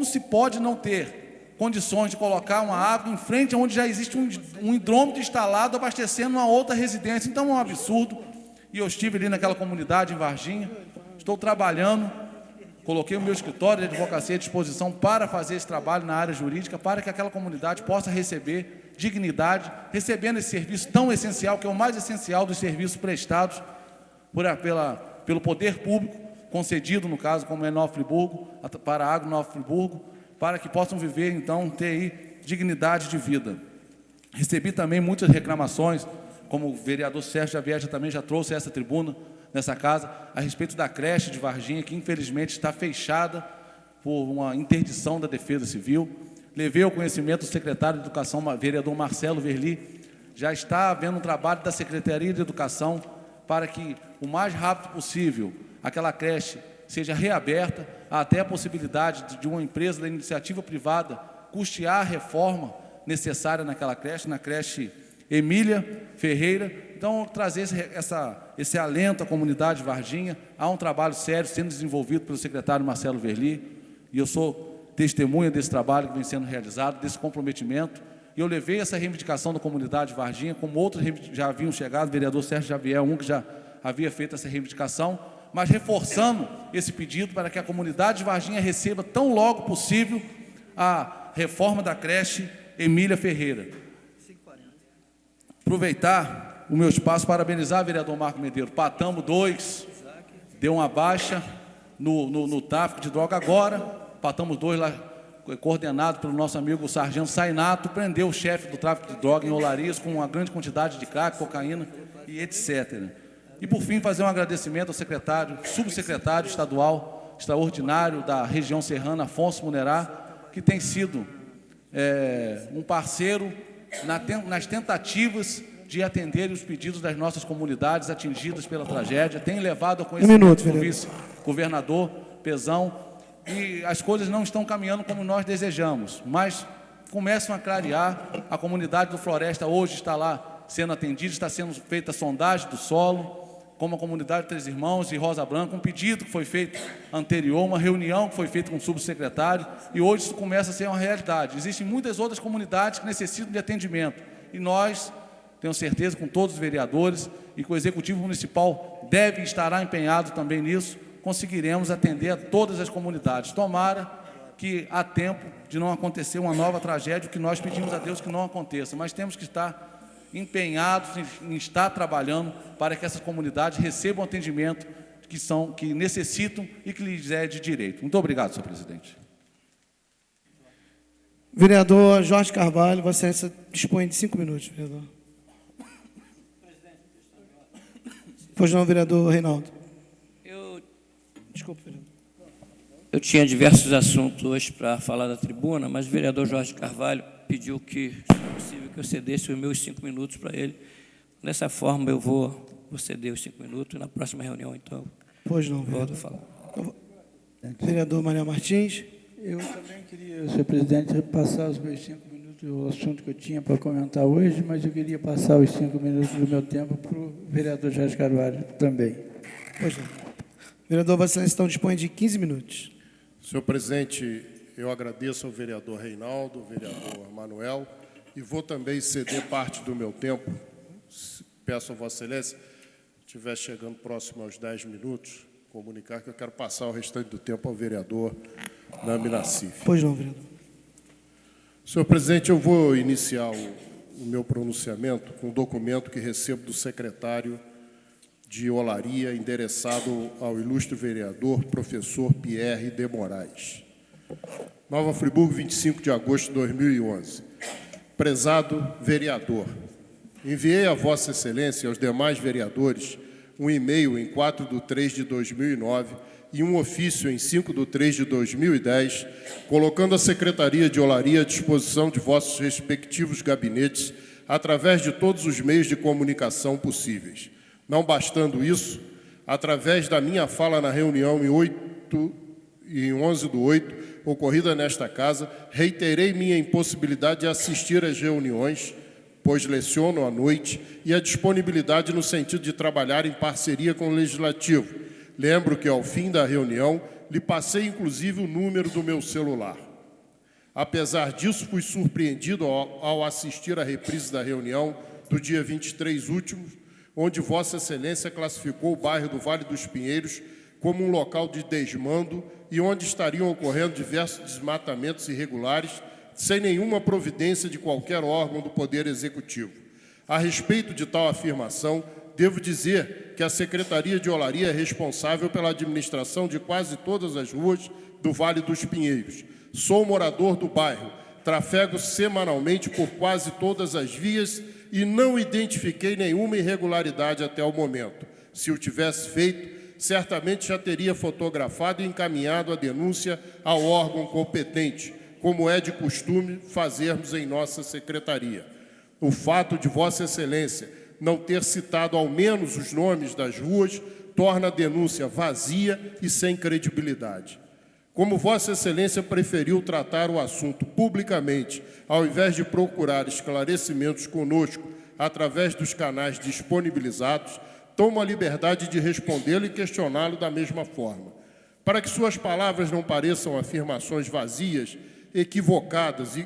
se pode não ter condições de colocar uma água em frente onde já existe um hidrômetro instalado abastecendo uma outra residência? Então é um absurdo. E eu estive ali naquela comunidade em Varginha, estou trabalhando, coloquei o meu escritório de advocacia à disposição para fazer esse trabalho na área jurídica, para que aquela comunidade possa receber dignidade, recebendo esse serviço tão essencial, que é o mais essencial dos serviços prestados pelo poder público, concedido, no caso, como é Nova Friburgo, para a Água Nova Friburgo, para que possam viver, então, ter aí dignidade de vida. Recebi também muitas reclamações, como o vereador Sérgio Xavier também já trouxe essa tribuna, nessa casa, a respeito da creche de Varginha, que infelizmente está fechada por uma interdição da Defesa Civil. Levei ao conhecimento do secretário de Educação, vereador Marcelo Verli. Já está havendo um trabalho da Secretaria de Educação para que, o mais rápido possível, aquela creche seja reaberta, até a possibilidade de uma empresa da iniciativa privada custear a reforma necessária naquela creche, na creche Emília Ferreira. Então, trazer esse alento à comunidade de Varginha. Há um trabalho sério sendo desenvolvido pelo secretário Marcelo Verli, e eu sou testemunha desse trabalho que vem sendo realizado, desse comprometimento. E eu levei essa reivindicação da comunidade de Varginha, como outros já haviam chegado, o vereador Sérgio Xavier, que já havia feito essa reivindicação, mas reforçando esse pedido para que a comunidade de Varginha receba tão logo possível a reforma da creche Emília Ferreira. Aproveitar o meu espaço para parabenizar o vereador Marco Medeiros. Patamo 2, deu uma baixa no tráfico de droga agora. Patamo 2, lá, coordenado pelo nosso amigo Sargento Sainato, prendeu o chefe do tráfico de droga em Olarias com uma grande quantidade de crack, cocaína e etc. E, por fim, fazer um agradecimento ao subsecretário estadual extraordinário da região serrana, Afonso Munerá, que tem sido um parceiro nas tentativas de atender os pedidos das nossas comunidades atingidas pela tragédia, tem levado ao conhecimento do vice-governador Pezão, e as coisas não estão caminhando como nós desejamos, mas começam a clarear. A comunidade do Floresta hoje está lá sendo atendida, está sendo feita a sondagem do solo, como a comunidade Três Irmãos e Rosa Branca, um pedido que foi feito anterior, uma reunião que foi feita com o subsecretário, e hoje isso começa a ser uma realidade. Existem muitas outras comunidades que necessitam de atendimento, e nós, tenho certeza, com todos os vereadores e com o Executivo Municipal deve e estará empenhado também nisso, conseguiremos atender a todas as comunidades. Tomara que há tempo de não acontecer uma nova tragédia, que nós pedimos a Deus que não aconteça, mas temos que estar empenhados em estar trabalhando para que essas comunidades recebam o atendimento que necessitam e que lhes é de direito. Muito obrigado, senhor presidente. Vereador Jorge Carvalho, Vossa Excelência dispõe de 5 minutos, vereador. Pois não, vereador Reinaldo. Desculpa, vereador. Eu tinha diversos assuntos hoje para falar da tribuna, mas o vereador Jorge Carvalho pediu que, se possível, que eu cedesse os meus 5 minutos para ele. Dessa forma, eu vou ceder os 5 minutos e na próxima reunião, então, pois não, volto vereador. a falar. Vereador Manuel Martins. Eu também queria, senhor presidente, repassar os meus 5 minutos, o assunto que eu tinha para comentar hoje, mas eu queria passar os 5 minutos do meu tempo para o vereador Jorge Carvalho também. Pois não. Vereador Vossa Excelência, então, dispõe de 15 minutos. Senhor presidente, eu agradeço ao vereador Reinaldo, ao vereador Manuel, e vou também ceder parte do meu tempo. Peço a Vossa Excelência, se estiver chegando próximo aos 10 minutos, comunicar que eu quero passar o restante do tempo ao vereador Nami Nassif. Pois não, vereador. Senhor presidente, eu vou iniciar o meu pronunciamento com um documento que recebo do secretário de Olaria, endereçado ao ilustre vereador, professor Pierre de Moraes. Nova Friburgo, 25 de agosto de 2011. Prezado vereador, enviei a Vossa Excelência e aos demais vereadores um e-mail em 4/3/2009 e um ofício em 5/3/2010, colocando a Secretaria de Olaria à disposição de vossos respectivos gabinetes através de todos os meios de comunicação possíveis. Não bastando isso, através da minha fala na reunião em 11/8, ocorrida nesta casa, reiterei minha impossibilidade de assistir às reuniões, pois leciono à noite, e a disponibilidade no sentido de trabalhar em parceria com o Legislativo. Lembro que, ao fim da reunião, lhe passei, inclusive, o número do meu celular. Apesar disso, fui surpreendido ao assistir à reprise da reunião do dia 23 último, onde Vossa Excelência classificou o bairro do Vale dos Pinheiros como um local de desmando e onde estariam ocorrendo diversos desmatamentos irregulares, sem nenhuma providência de qualquer órgão do Poder Executivo. A respeito de tal afirmação, devo dizer que a Secretaria de Olaria é responsável pela administração de quase todas as ruas do Vale dos Pinheiros. Sou morador do bairro, trafego semanalmente por quase todas as vias e não identifiquei nenhuma irregularidade até o momento. Se o tivesse feito, certamente já teria fotografado e encaminhado a denúncia ao órgão competente, como é de costume fazermos em nossa secretaria. O fato de Vossa Excelência não ter citado ao menos os nomes das ruas torna a denúncia vazia e sem credibilidade. Como Vossa Excelência preferiu tratar o assunto publicamente, ao invés de procurar esclarecimentos conosco através dos canais disponibilizados, tomo a liberdade de respondê-lo e questioná-lo da mesma forma. Para que suas palavras não pareçam afirmações vazias, equivocadas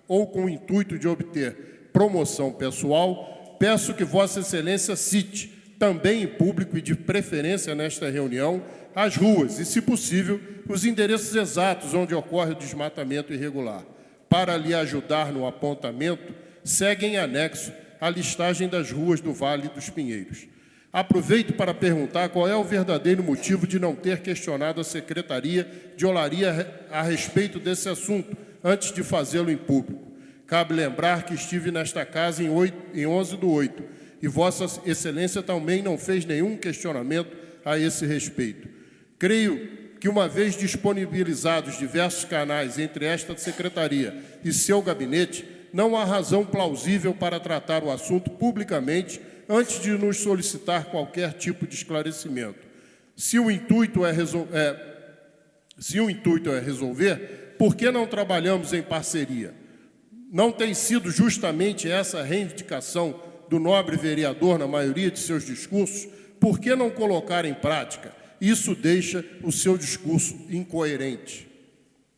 ou com o intuito de obter promoção pessoal, peço que Vossa Excelência cite, também em público e de preferência nesta reunião, as ruas e, se possível, os endereços exatos onde ocorre o desmatamento irregular. Para lhe ajudar no apontamento, segue em anexo a listagem das ruas do Vale dos Pinheiros. Aproveito para perguntar qual é o verdadeiro motivo de não ter questionado a Secretaria de Olaria a respeito desse assunto, antes de fazê-lo em público. Cabe lembrar que estive nesta casa em 11/8, e Vossa Excelência também não fez nenhum questionamento a esse respeito. Creio que, uma vez disponibilizados diversos canais entre esta Secretaria e seu gabinete, não há razão plausível para tratar o assunto publicamente antes de nos solicitar qualquer tipo de esclarecimento. Se o intuito é resolver, por que não trabalhamos em parceria? Não tem sido justamente essa a reivindicação do nobre vereador na maioria de seus discursos? Por que não colocar em prática? Isso deixa o seu discurso incoerente.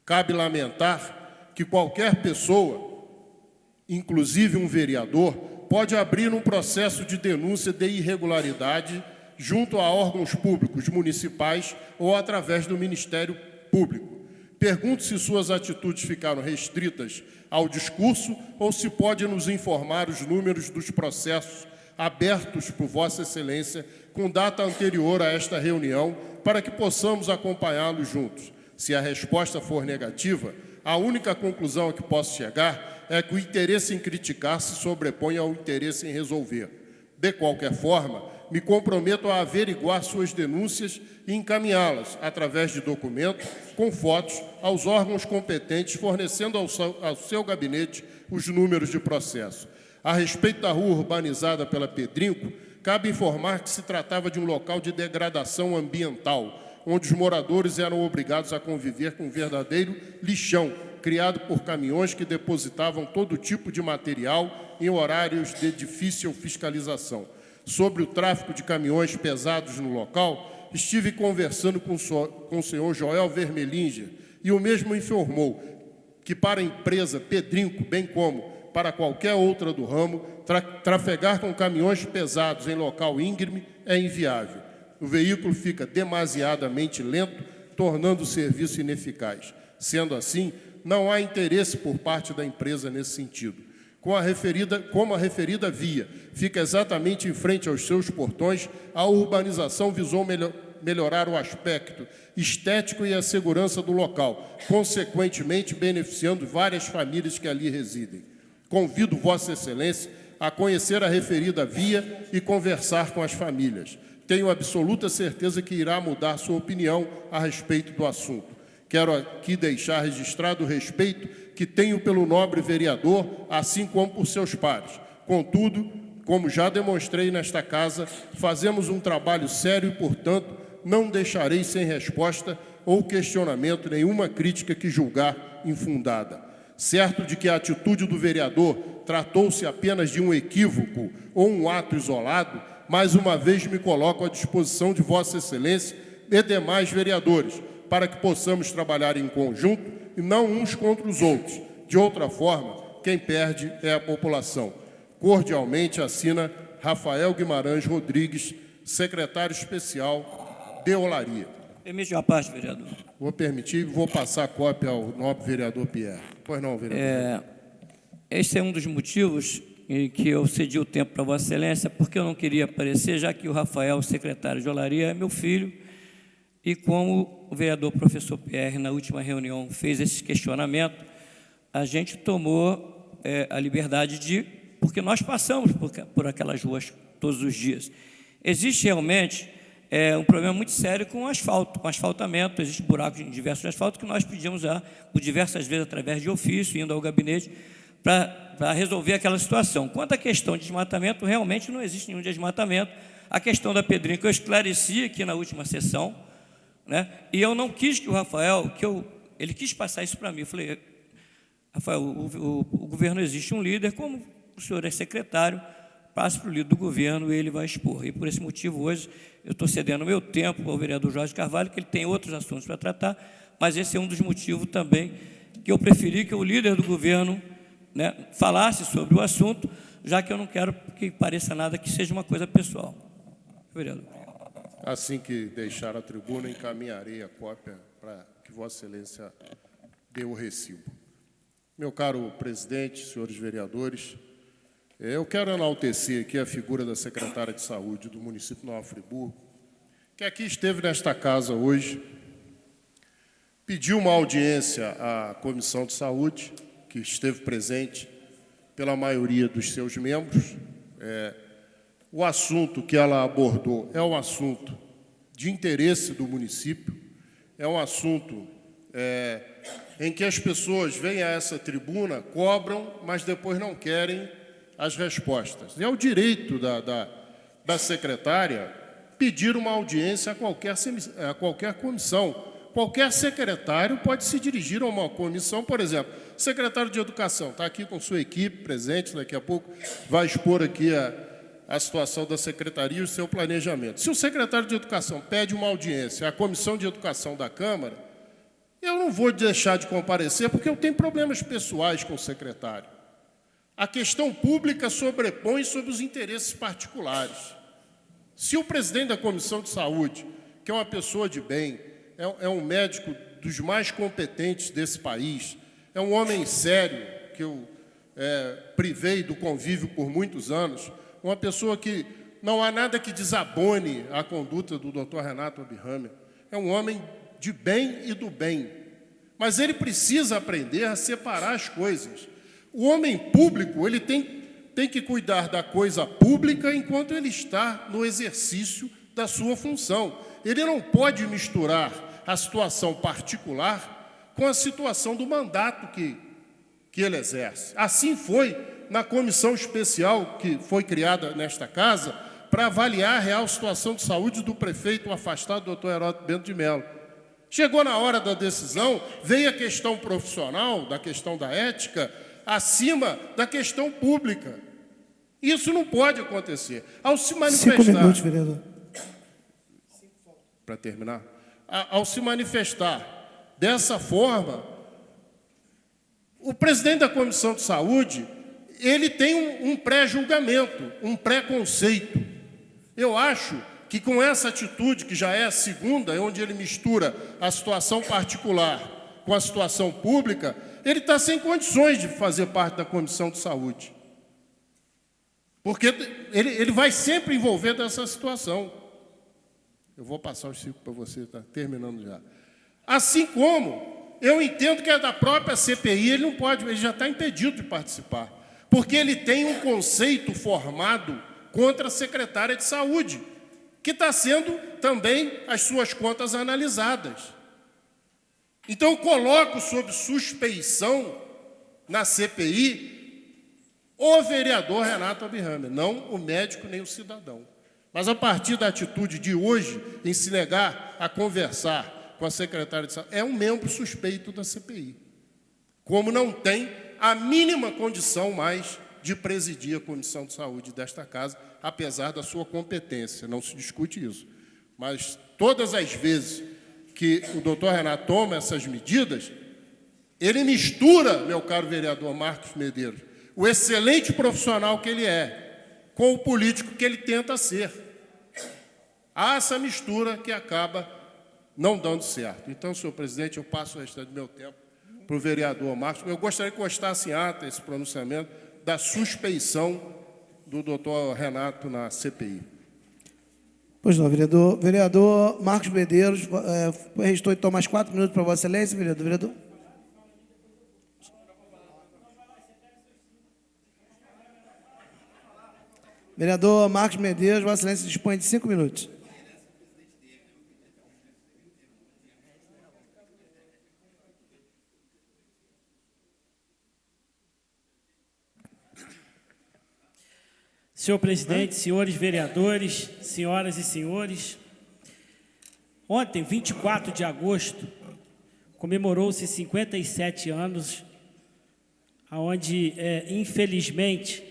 Cabe lamentar que qualquer pessoa, inclusive um vereador, pode abrir um processo de denúncia de irregularidade junto a órgãos públicos municipais ou através do Ministério Público. Pergunto se suas atitudes ficaram restritas ao discurso ou se pode nos informar os números dos processos abertos por Vossa Excelência com data anterior a esta reunião para que possamos acompanhá-los juntos. Se a resposta for negativa, a única conclusão a que posso chegar é que o interesse em criticar se sobrepõe ao interesse em resolver. De qualquer forma, me comprometo a averiguar suas denúncias e encaminhá-las, através de documentos, com fotos, aos órgãos competentes, fornecendo ao seu gabinete os números de processo. A respeito da rua urbanizada pela Pedrinco, cabe informar que se tratava de um local de degradação ambiental, onde os moradores eram obrigados a conviver com um verdadeiro lixão, criado por caminhões que depositavam todo tipo de material em horários de difícil fiscalização. Sobre o tráfego de caminhões pesados no local, estive conversando com o senhor Joel Vermelinger e o mesmo informou que para a empresa Pedrinco, bem como para qualquer outra do ramo, trafegar com caminhões pesados em local íngreme é inviável. O veículo fica demasiadamente lento, tornando o serviço ineficaz. Sendo assim, não há interesse por parte da empresa nesse sentido. Como a referida via fica exatamente em frente aos seus portões, a urbanização visou melhorar o aspecto estético e a segurança do local, consequentemente beneficiando várias famílias que ali residem. Convido Vossa Excelência a conhecer a referida via e conversar com as famílias. Tenho absoluta certeza que irá mudar sua opinião a respeito do assunto. Quero aqui deixar registrado o respeito que tenho pelo nobre vereador, assim como por seus pares. Contudo, como já demonstrei nesta casa, fazemos um trabalho sério e, portanto, não deixarei sem resposta ou questionamento nenhuma crítica que julgar infundada. Certo de que a atitude do vereador tratou-se apenas de um equívoco ou um ato isolado, mais uma vez me coloco à disposição de Vossa Excelência e demais vereadores, para que possamos trabalhar em conjunto e não uns contra os outros. De outra forma, quem perde é a população. Cordialmente assina Rafael Guimarães Rodrigues, secretário especial de Olaria. Permite uma parte, vereador. Vou permitir e vou passar a cópia ao nobre vereador Pierre. Pois não, vereador. Esse é um dos motivos em que eu cedi o tempo para Vossa Excelência, porque eu não queria aparecer, já que o Rafael, secretário de Olaria, é meu filho, e como o vereador professor Pierre, na última reunião, fez esse questionamento, a gente tomou a liberdade de... Porque nós passamos por aquelas ruas todos os dias. Existe realmente um problema muito sério com o asfalto, com asfaltamento. Existe buracos em diversos asfaltos que nós pedimos por diversas vezes, através de ofício, indo ao gabinete, para resolver aquela situação. Quanto à questão de desmatamento, realmente não existe nenhum desmatamento. A questão da Pedrinco eu esclareci aqui na última sessão, né? E eu não quis que o Rafael, ele quis passar isso para mim. Eu falei, Rafael, o governo existe um líder, como o senhor é secretário, passe para o líder do governo e ele vai expor. E por esse motivo, hoje, eu estou cedendo meu tempo ao vereador Jorge Carvalho, que ele tem outros assuntos para tratar, mas esse é um dos motivos também que eu preferi que o líder do governo, né, falasse sobre o assunto, já que eu não quero que pareça nada que seja uma coisa pessoal. Vereador. Assim que deixar a tribuna, encaminharei a cópia para que Vossa Excelência dê o recibo. Meu caro presidente, senhores vereadores, eu quero enaltecer aqui a figura da secretária de Saúde do município de Nova Friburgo, que aqui esteve nesta casa hoje, pediu uma audiência à Comissão de Saúde, que esteve presente pela maioria dos seus membros. O assunto que ela abordou é um assunto de interesse do município, é um assunto em que as pessoas vêm a essa tribuna, cobram, mas depois não querem as respostas. E é o direito da secretária pedir uma audiência a qualquer comissão. Qualquer secretário pode se dirigir a uma comissão, por exemplo, secretário de Educação, está aqui com sua equipe presente, daqui a pouco vai expor aqui a situação da secretaria e o seu planejamento. Se o secretário de Educação pede uma audiência à Comissão de Educação da Câmara, eu não vou deixar de comparecer, porque eu tenho problemas pessoais com o secretário. A questão pública sobrepõe sobre os interesses particulares. Se o presidente da Comissão de Saúde, que é uma pessoa de bem, é um médico dos mais competentes desse país. É um homem sério, que eu privei do convívio por muitos anos, uma pessoa que não há nada que desabone a conduta do Dr. Renato Abihammer. É um homem de bem e do bem. Mas ele precisa aprender a separar as coisas. O homem público, ele tem que cuidar da coisa pública enquanto ele está no exercício da sua função. Ele não pode misturar a situação particular com a situação do mandato que ele exerce. Assim foi na comissão especial que foi criada nesta casa para avaliar a real situação de saúde do prefeito afastado, doutor Heródoto Bento de Mello. Chegou na hora da decisão, veio a questão profissional, da questão da ética, acima da questão pública. Isso não pode acontecer. Ao se manifestar... 5 minutos, vereador. Para terminar. Ao se manifestar dessa forma, o presidente da Comissão de Saúde, ele tem um pré-julgamento, um preconceito. Eu acho que com essa atitude, que já é a segunda, onde ele mistura a situação particular com a situação pública, ele está sem condições de fazer parte da Comissão de Saúde. Porque ele vai sempre envolver dessa situação. Eu vou passar os 5 para você, está terminando já. Assim como eu entendo que é da própria CPI, ele não pode, ele já está impedido de participar, porque ele tem um conceito formado contra a secretária de Saúde, que está sendo também as suas contas analisadas. Então, eu coloco sob suspeição na CPI o vereador Renato Abihammer, não o médico nem o cidadão. Mas, a partir da atitude de hoje, em se negar a conversar com a secretária de Saúde, é um membro suspeito da CPI. Como não tem a mínima condição mais de presidir a Comissão de Saúde desta casa, apesar da sua competência, não se discute isso. Mas, todas as vezes que o doutor Renato toma essas medidas, ele mistura, meu caro vereador Marcos Medeiros, o excelente profissional que ele é, com o político que ele tenta ser. Há essa mistura que acaba não dando certo. Então, senhor presidente, eu passo o restante do meu tempo para o vereador Marcos. Eu gostaria que constasse em ata esse pronunciamento da suspeição do doutor Renato na CPI. Pois não, vereador. Vereador Marcos Medeiros, restou então mais 4 minutos para Vossa Excelência, vereador. Vereador Marcos Medeiros, Vossa Excelência dispõe de 5 minutos. Senhor presidente, senhores vereadores, senhoras e senhores, ontem, 24 de agosto, comemorou-se 57 anos, onde, infelizmente,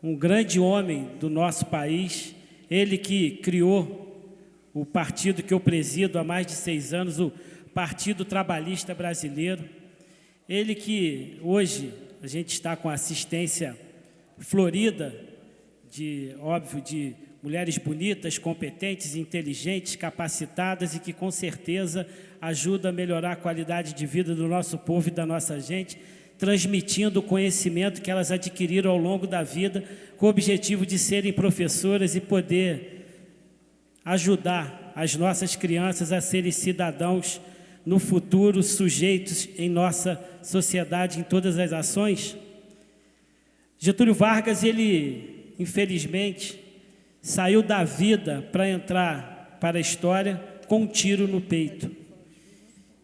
um grande homem do nosso país, ele que criou o partido que eu presido há mais de 6 anos, o Partido Trabalhista Brasileiro, ele que hoje a gente está com assistência florida, óbvio, de mulheres bonitas, competentes, inteligentes, capacitadas e que com certeza ajuda a melhorar a qualidade de vida do nosso povo e da nossa gente, transmitindo o conhecimento que elas adquiriram ao longo da vida, com o objetivo de serem professoras e poder ajudar as nossas crianças a serem cidadãos no futuro, sujeitos em nossa sociedade, em todas as ações. Getúlio Vargas, ele, infelizmente, saiu da vida para entrar para a história com um tiro no peito.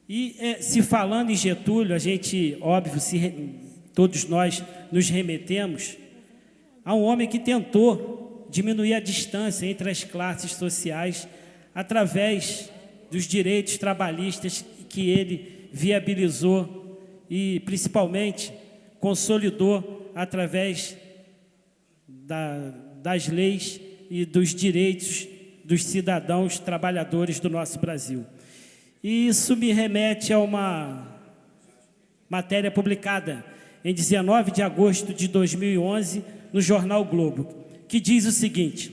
E, se falando em Getúlio, a gente, óbvio, todos nós nos remetemos a um homem que tentou diminuir a distância entre as classes sociais através dos direitos trabalhistas que ele viabilizou e, principalmente, consolidou através das leis e dos direitos dos cidadãos trabalhadores do nosso Brasil. E isso me remete a uma matéria publicada em 19 de agosto de 2011 no jornal Globo, que diz o seguinte: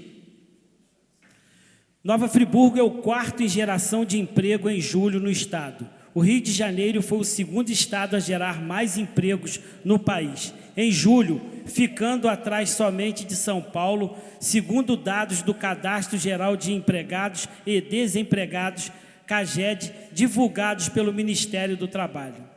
Nova Friburgo é o quarto em geração de emprego em julho no estado. O Rio de Janeiro foi o segundo estado a gerar mais empregos no país. Em julho, ficando atrás somente de São Paulo, segundo dados do Cadastro Geral de Empregados e Desempregados, CAGED, divulgados pelo Ministério do Trabalho.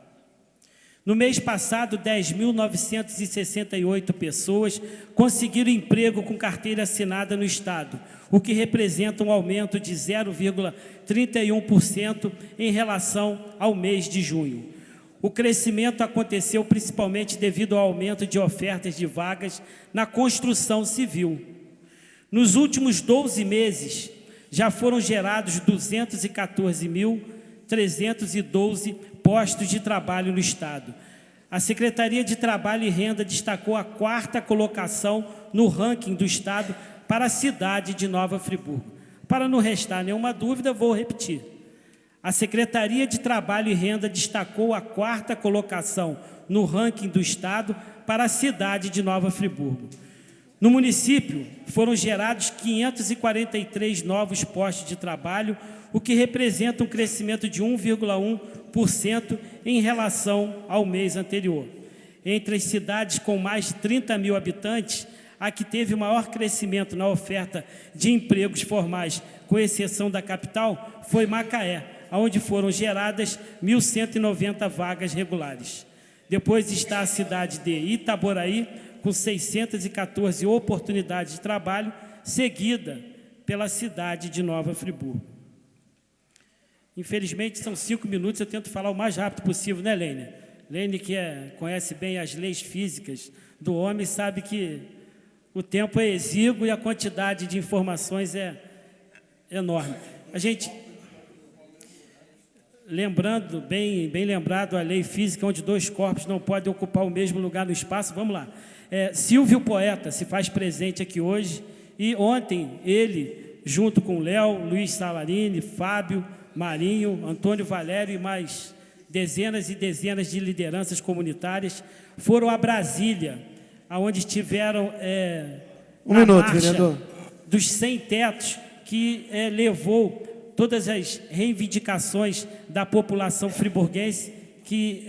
No mês passado, 10.968 pessoas conseguiram emprego com carteira assinada no estado, o que representa um aumento de 0,31% em relação ao mês de junho. O crescimento aconteceu principalmente devido ao aumento de ofertas de vagas na construção civil. Nos últimos 12 meses, já foram gerados 214.312 postos de trabalho no estado. A Secretaria de Trabalho e Renda destacou a 4ª colocação no ranking do estado para a cidade de Nova Friburgo. Para não restar nenhuma dúvida, vou repetir. A Secretaria de Trabalho e Renda destacou a 4ª colocação no ranking do estado para a cidade de Nova Friburgo. No município, foram gerados 543 novos postos de trabalho, o que representa um crescimento de 1,1% em relação ao mês anterior. Entre as cidades com mais de 30 mil habitantes, a que teve maior crescimento na oferta de empregos formais, com exceção da capital, foi Macaé, onde foram geradas 1.190 vagas regulares. Depois está a cidade de Itaboraí, com 614 oportunidades de trabalho, seguida pela cidade de Nova Friburgo. Infelizmente, são 5 minutos, eu tento falar o mais rápido possível, né, Lênia? Lênia, que conhece bem as leis físicas do homem, sabe que o tempo é exíguo e a quantidade de informações é enorme. A gente, lembrando, bem lembrado, a lei física, onde 2 corpos não podem ocupar o mesmo lugar no espaço, vamos lá. Silvio Poeta se faz presente aqui hoje, e ontem ele, junto com Léo, Luiz Salarini, Fábio, Marinho, Antônio Valério e mais dezenas e dezenas de lideranças comunitárias, foram a Brasília, onde estiveram a marcha dos sem tetos, que levou todas as reivindicações da população friburguense, que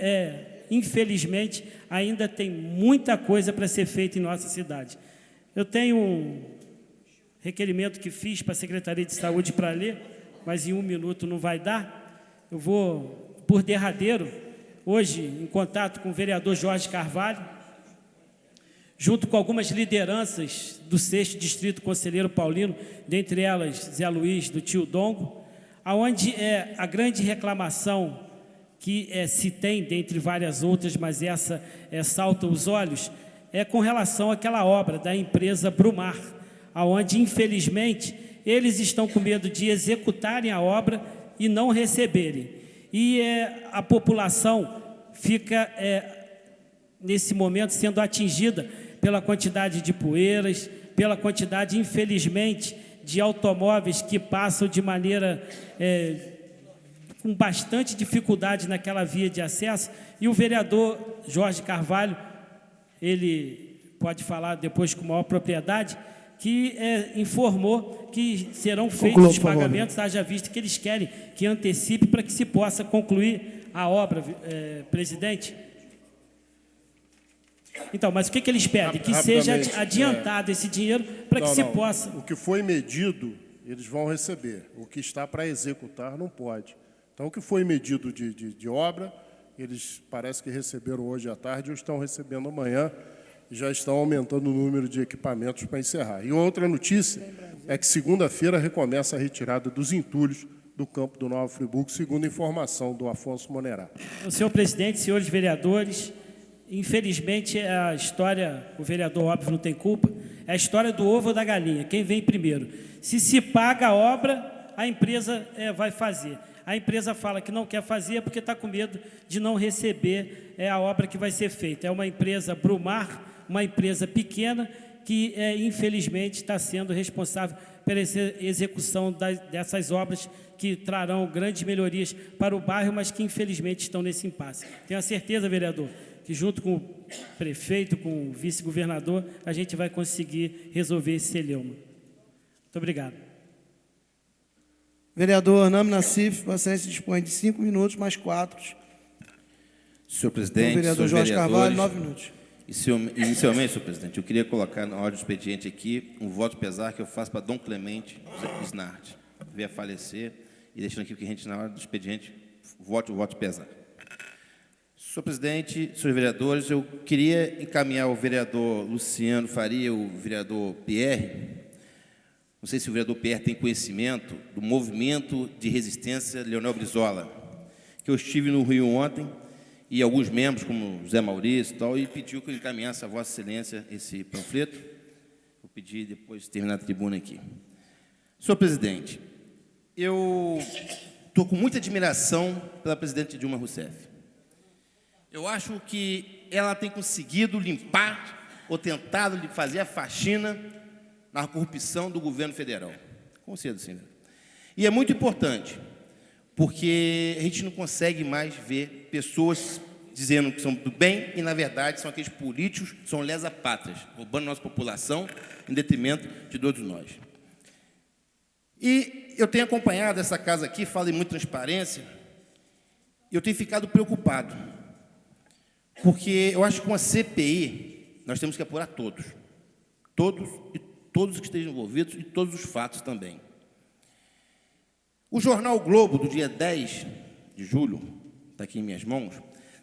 infelizmente ainda tem muita coisa para ser feita em nossa cidade. Eu tenho um requerimento que fiz para a Secretaria de Saúde para ler, mas em 1 minuto não vai dar. Eu vou, por derradeiro, hoje, em contato com o vereador Jorge Carvalho, junto com algumas lideranças do 6º Distrito Conselheiro Paulino, dentre elas Zé Luiz, do Tio Dongo, aonde a grande reclamação que se tem, dentre várias outras, mas essa salta os olhos, é com relação àquela obra da empresa Brumar, aonde, infelizmente, eles estão com medo de executarem a obra e não receberem. E a população fica, nesse momento, sendo atingida pela quantidade de poeiras, pela quantidade, infelizmente, de automóveis que passam de maneira com bastante dificuldade naquela via de acesso. E o vereador Jorge Carvalho, ele pode falar depois com maior propriedade, que informou que serão feitos os pagamentos, haja vista que eles querem que antecipe para que se possa concluir a obra, presidente. Então, mas o que eles pedem? Que seja adiantado esse dinheiro para que se possa... O que foi medido, eles vão receber. O que está para executar, não pode. Então, o que foi medido de obra, eles parece que receberam hoje à tarde ou estão recebendo amanhã, e já estão aumentando o número de equipamentos para encerrar. E outra notícia é que segunda-feira recomeça a retirada dos entulhos do campo do Nova Friburgo, segundo informação do Afonso Monerá. Senhor presidente, senhores vereadores, infelizmente a história, o vereador óbvio não tem culpa, é a história do ovo ou da galinha, quem vem primeiro. Se paga a obra, a empresa vai fazer. A empresa fala que não quer fazer porque está com medo de não receber a obra que vai ser feita. É uma empresa Brumar, uma empresa pequena que, infelizmente, está sendo responsável pela execução dessas obras que trarão grandes melhorias para o bairro, mas que, infelizmente, estão nesse impasse. Tenho a certeza, vereador, que junto com o prefeito, com o vice-governador, a gente vai conseguir resolver esse celeuma. Muito obrigado. Vereador Hernando Nassif, Vossa Excelência dispõe de 5 minutos mais 4. Senhor presidente, vereador Jorge Carvalho, 9 minutos. Inicialmente, senhor presidente, eu queria colocar na ordem do expediente aqui um voto pesar que eu faço para Dom Clemente Snart, que veio a falecer, e deixando aqui que a gente, na ordem do expediente, vote o voto pesar. Senhor presidente, senhores vereadores, eu queria encaminhar o vereador Luciano Faria e o vereador Pierre. Não sei se o vereador Pierre tem conhecimento do movimento de resistência Leonel Brizola, que eu estive no Rio ontem, e alguns membros, como José Maurício e tal, e pediu que eu encaminhasse a Vossa Excelência esse panfleto. Vou pedir depois de terminar a tribuna aqui. Senhor presidente, eu estou com muita admiração pela presidente Dilma Rousseff. Eu acho que ela tem conseguido limpar ou tentado fazer a faxina na corrupção do governo federal. Concedo, senhor. E é muito importante, porque a gente não consegue mais ver pessoas dizendo que são do bem e, na verdade, são aqueles políticos que são lesa-pátrias, roubando nossa população em detrimento de todos nós. E eu tenho acompanhado essa casa aqui, falo em muita transparência, e eu tenho ficado preocupado, porque eu acho que com a CPI nós temos que apurar todos que estejam envolvidos e todos os fatos também. O jornal o Globo, do dia 10 de julho, está aqui em minhas mãos,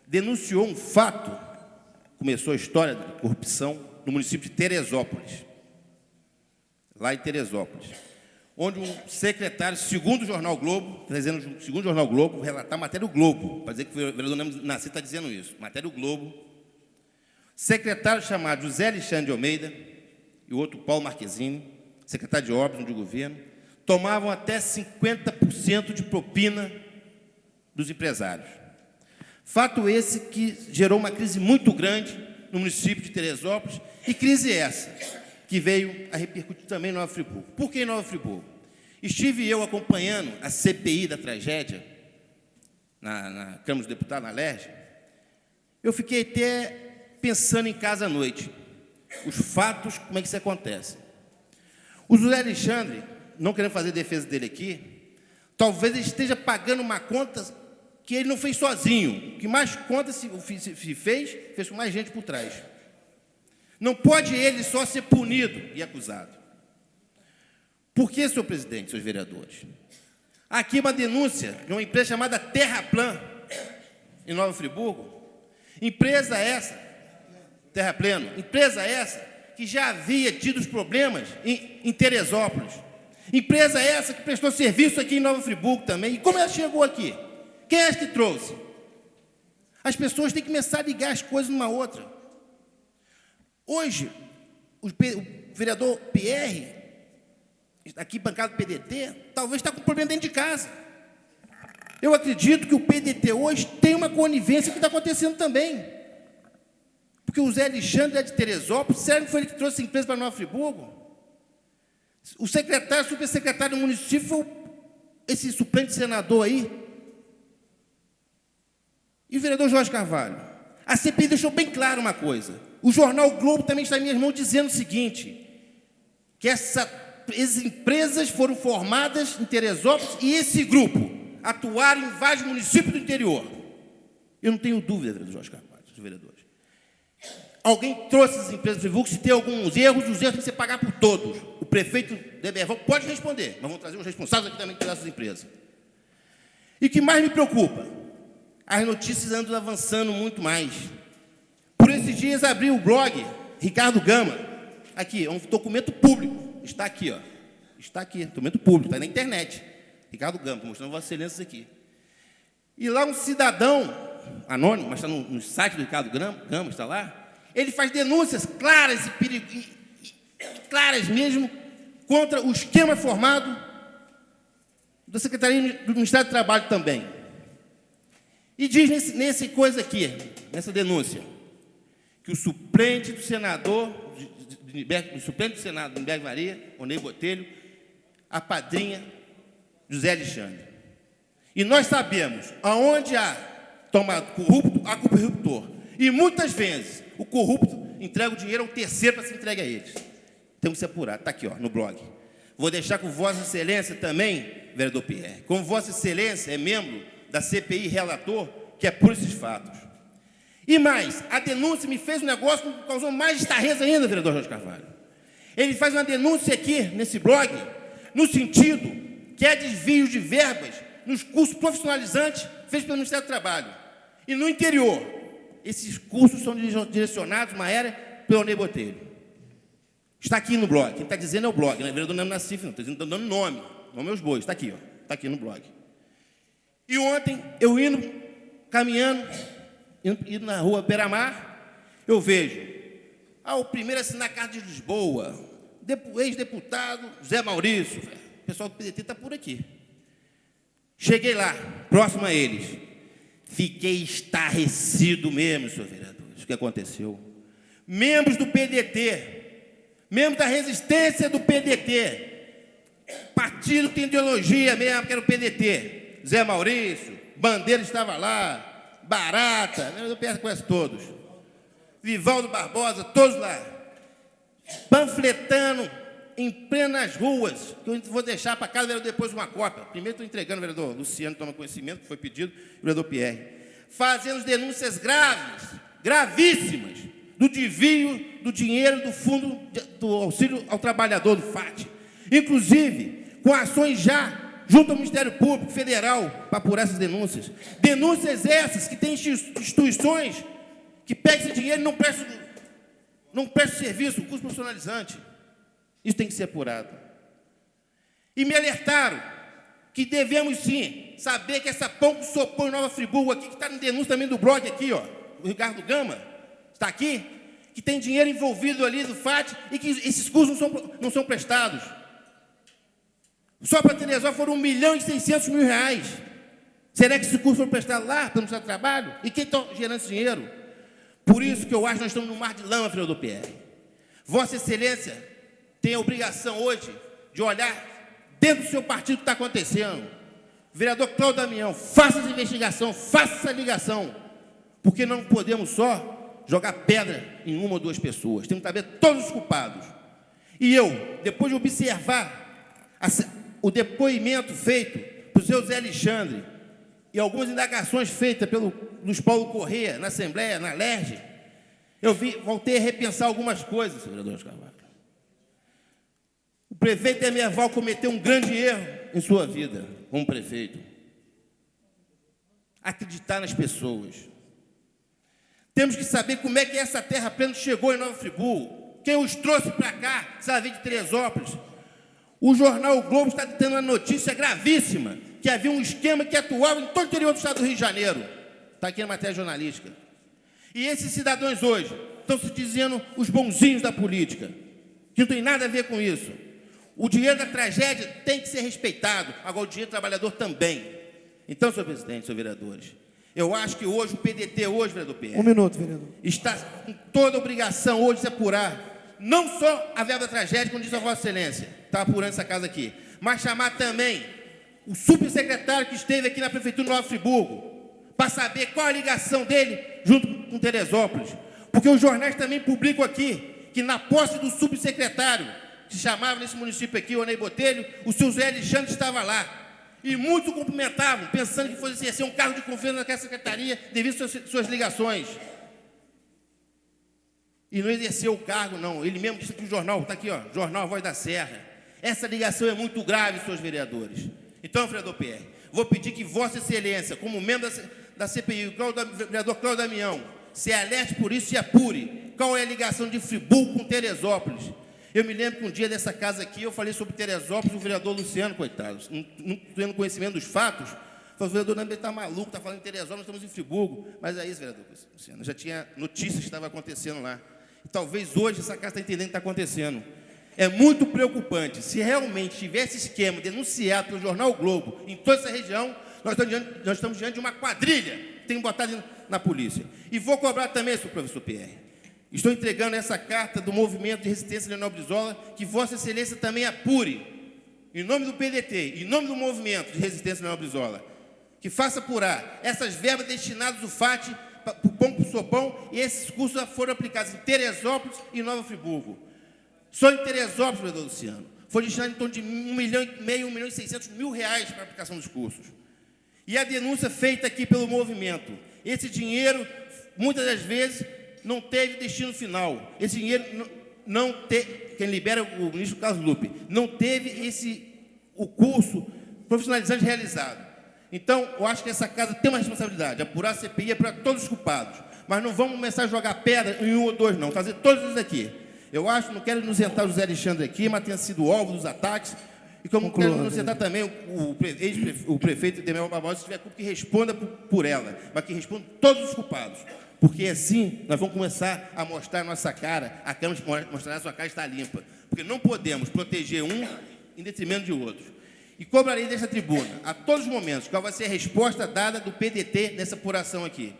denunciou um fato, começou a história de corrupção no município de Teresópolis, lá em Teresópolis, onde um secretário, segundo o jornal o Globo, segundo o jornal o Globo, relatar matéria do Globo, para dizer que o vereador Nasci está dizendo isso, matéria do Globo, secretário chamado José Alexandre de Almeida e o outro Paulo Marquezine, secretário de Obras de governo, tomavam até 50% de propina dos empresários. Fato esse que gerou uma crise muito grande no município de Teresópolis, e crise essa que veio a repercutir também em Nova Friburgo. Por que em Nova Friburgo? Estive eu acompanhando a CPI da tragédia na Câmara dos Deputados, na LERJ. Eu fiquei até pensando em casa à noite. Os fatos, como é que isso acontece? O José Alexandre, não querendo fazer defesa dele aqui, talvez ele esteja pagando uma conta que ele não fez sozinho, que mais conta se fez com mais gente por trás. Não pode ele só ser punido e acusado. Por que, senhor presidente, senhores vereadores? Aqui uma denúncia de uma empresa chamada Terraplan, em Nova Friburgo. Empresa essa, Terraplano, empresa essa que já havia tido os problemas em Teresópolis. Empresa essa que prestou serviço aqui em Nova Friburgo também. E como ela chegou aqui? Quem é que trouxe? As pessoas têm que começar a ligar as coisas numa outra. Hoje, o vereador Pierre, aqui bancado do PDT, talvez está com problema dentro de casa. Eu acredito que o PDT hoje tem uma conivência que está acontecendo também. Porque o Zé Alexandre é de Teresópolis, será que foi ele que trouxe a empresa para Nova Friburgo? O secretário, o supersecretário do município foi esse suplente senador aí. E o vereador Jorge Carvalho. A CPI deixou bem claro uma coisa. O jornal o Globo também está em minhas mãos dizendo o seguinte, que essas empresas foram formadas em Teresópolis e esse grupo atuaram em vários municípios do interior. Eu não tenho dúvida, vereador Jorge Carvalho, os vereadores. Alguém trouxe essas empresas para o Friburgo, se tem alguns erros, os erros têm que ser pagados por todos. O prefeito de Eberval pode responder, mas vamos trazer os responsáveis aqui também dessas empresas. E o que mais me preocupa, as notícias andam avançando muito mais. Por esses dias abri o blog Ricardo Gama. Aqui, é um documento público. Está aqui, ó. Está aqui, documento público, está na internet. Ricardo Gama, mostrando Vossa Excelência aqui. E lá um cidadão, anônimo, mas está no site do Ricardo Gama, está lá, ele faz denúncias claras claras mesmo, contra o esquema formado da Secretaria do Ministério do Trabalho também. E diz nesse coisa aqui, nessa denúncia, que o suplente do senador, o suplente do Senado, de Humberto Maria, Onei Botelho, a padrinha José Alexandre. E nós sabemos, aonde há tomado corrupto, há corruptor. E muitas vezes o corrupto entrega o dinheiro ao terceiro para se entregue a eles. Temos que se apurar. Está aqui, ó, no blog. Vou deixar com Vossa Excelência também, vereador Pierre, como Vossa Excelência é membro da CPI relator, que apura esses fatos. E mais, a denúncia me fez um negócio que causou mais estarreza ainda, vereador Jorge Carvalho. Ele faz uma denúncia aqui, nesse blog, no sentido que há desvio de verbas nos cursos profissionalizantes feitos pelo Ministério do Trabalho. E no interior, esses cursos são direcionados, uma área, pelo Ney Botelho. Está aqui no blog. Quem está dizendo é o blog, não é vereador Nando Nassif, não. Estou dando nome aos bois. Está aqui, ó. Está aqui no blog. E ontem, eu caminhando, indo na rua Beira-Mar, eu vejo, o primeiro a assinar a Carta de Lisboa, ex-deputado Zé Maurício, o pessoal do PDT está por aqui. Cheguei lá, próximo a eles, fiquei estarrecido mesmo, senhor vereador, isso que aconteceu. Membros do PDT, membros da resistência do PDT, partido que tem ideologia mesmo, que era o PDT, Zé Maurício, Bandeira estava lá, Barata, o PS conhece todos, Vivaldo Barbosa, todos lá, panfletando em plenas ruas, que eu vou deixar para casa, vereador, depois uma cópia. Primeiro estou entregando, vereador Luciano, toma conhecimento, que foi pedido, vereador Pierre, fazendo denúncias graves, gravíssimas, do desvio do dinheiro do Fundo do Auxílio ao Trabalhador, do FAT. Inclusive, com ações já junto ao Ministério Público Federal para apurar essas denúncias. Denúncias essas que têm instituições que pegam esse dinheiro e não prestam serviço, curso profissionalizante. Isso tem que ser apurado. E me alertaram que devemos, sim, saber que essa pão que sopou em Nova Friburgo aqui, que está na denúncia também do blog aqui, ó, o Ricardo Gama, está aqui, que tem dinheiro envolvido ali do FAT e que esses cursos não são prestados. Só para Teresópolis foram R$1.600.000. Será que esse curso foi prestado lá, pelo Ministério do Trabalho? E quem está gerando esse dinheiro? Por isso que eu acho que nós estamos no mar de lama, vereador Pierre. Vossa Excelência tem a obrigação hoje de olhar dentro do seu partido o que está acontecendo. Vereador Cláudio Damião, faça essa investigação, faça essa ligação, porque não podemos só jogar pedra em uma ou duas pessoas, temos que saber todos os culpados. E eu, depois de observar o depoimento feito pelo seu Zé Alexandre e algumas indagações feitas pelo Luiz Paulo Corrêa na Assembleia, na LERJ, eu voltei a repensar algumas coisas, vereador Carvalho. O prefeito Emerval cometeu um grande erro em sua vida, como prefeito. Acreditar nas pessoas. Temos que saber como é que essa terra plena chegou em Nova Friburgo. Quem os trouxe para cá, sabe, de Teresópolis. O jornal o Globo está tendo uma notícia gravíssima, que havia um esquema que atuava em todo o interior do estado do Rio de Janeiro. Está aqui na matéria jornalística. E esses cidadãos hoje estão se dizendo os bonzinhos da política, que não tem nada a ver com isso. O dinheiro da tragédia tem que ser respeitado, agora o dinheiro do trabalhador também. Então, senhor presidente, senhores vereadores, eu acho que hoje o PDT, vereador Pierre, 1 minuto, vereador, está com toda a obrigação hoje de se apurar, não só a verba da tragédia, como disse a Vossa Excelência, está apurando essa casa aqui, mas chamar também o subsecretário que esteve aqui na Prefeitura de Nova Friburgo, para saber qual a ligação dele junto com Teresópolis, porque os jornais também publicam aqui que na posse do subsecretário, que se chamava nesse município aqui, o Ney Botelho, o seu Zé Alexandre estava lá. E muitos cumprimentavam, pensando que fosse ser um cargo de confiança naquela secretaria, devido às suas ligações. E não exerceu o cargo, não. Ele mesmo disse que o jornal, está aqui, ó, Jornal A Voz da Serra. Essa ligação é muito grave, senhores vereadores. Então, vereador Pierre, vou pedir que Vossa Excelência, como membro da CPI, o vereador Cláudio Damião, se alerte por isso e apure qual é a ligação de Friburgo com Teresópolis. Eu me lembro que um dia dessa casa aqui, eu falei sobre Teresópolis, o vereador Luciano, coitado, não tendo conhecimento dos fatos, falou, o vereador Nando está maluco, está falando em Teresópolis, nós estamos em Friburgo. Mas é isso, vereador Luciano, já tinha notícias que estavam acontecendo lá. E talvez hoje essa casa está entendendo o que está acontecendo. É muito preocupante. Se realmente tivesse esquema denunciado pelo jornal o Globo em toda essa região, nós estamos diante de uma quadrilha que tem que botar na polícia. E vou cobrar também, senhor professor Pierre. Estou entregando essa carta do Movimento de Resistência Leonel Brizola, que Vossa Excelência também apure, em nome do PDT, em nome do Movimento de Resistência Leonel Brizola, que faça apurar essas verbas destinadas do FAT para o pão com sopão, e esses cursos foram aplicados em Teresópolis e Nova Friburgo. Só em Teresópolis, vereador Luciano, Foi destinado em torno de 1,5 milhão, 1 milhão e 600 mil reais para a aplicação dos cursos. E a denúncia feita aqui pelo movimento, esse dinheiro, muitas das vezes, não teve destino final. Esse dinheiro não teve, quem libera o ministro Carlos Lupe, não teve o curso profissionalizante realizado. Então, eu acho que essa casa tem uma responsabilidade, apurar a CPI para todos os culpados. Mas não vamos começar a jogar pedra em um ou dois, não, fazer todos eles aqui. Eu acho, não quero isentar o José Alexandre aqui, mas tenha sido alvo dos ataques. E como quero isentar também o prefeito Demel Barbosa, se tiver culpa, que responda por ela, mas que responda todos os culpados. Porque assim nós vamos começar a mostrar a nossa cara, a Câmara mostrar a sua cara está limpa. Porque não podemos proteger um em detrimento de outros. E cobrarei desta tribuna, a todos os momentos, qual vai ser a resposta dada do PDT nessa apuração aqui.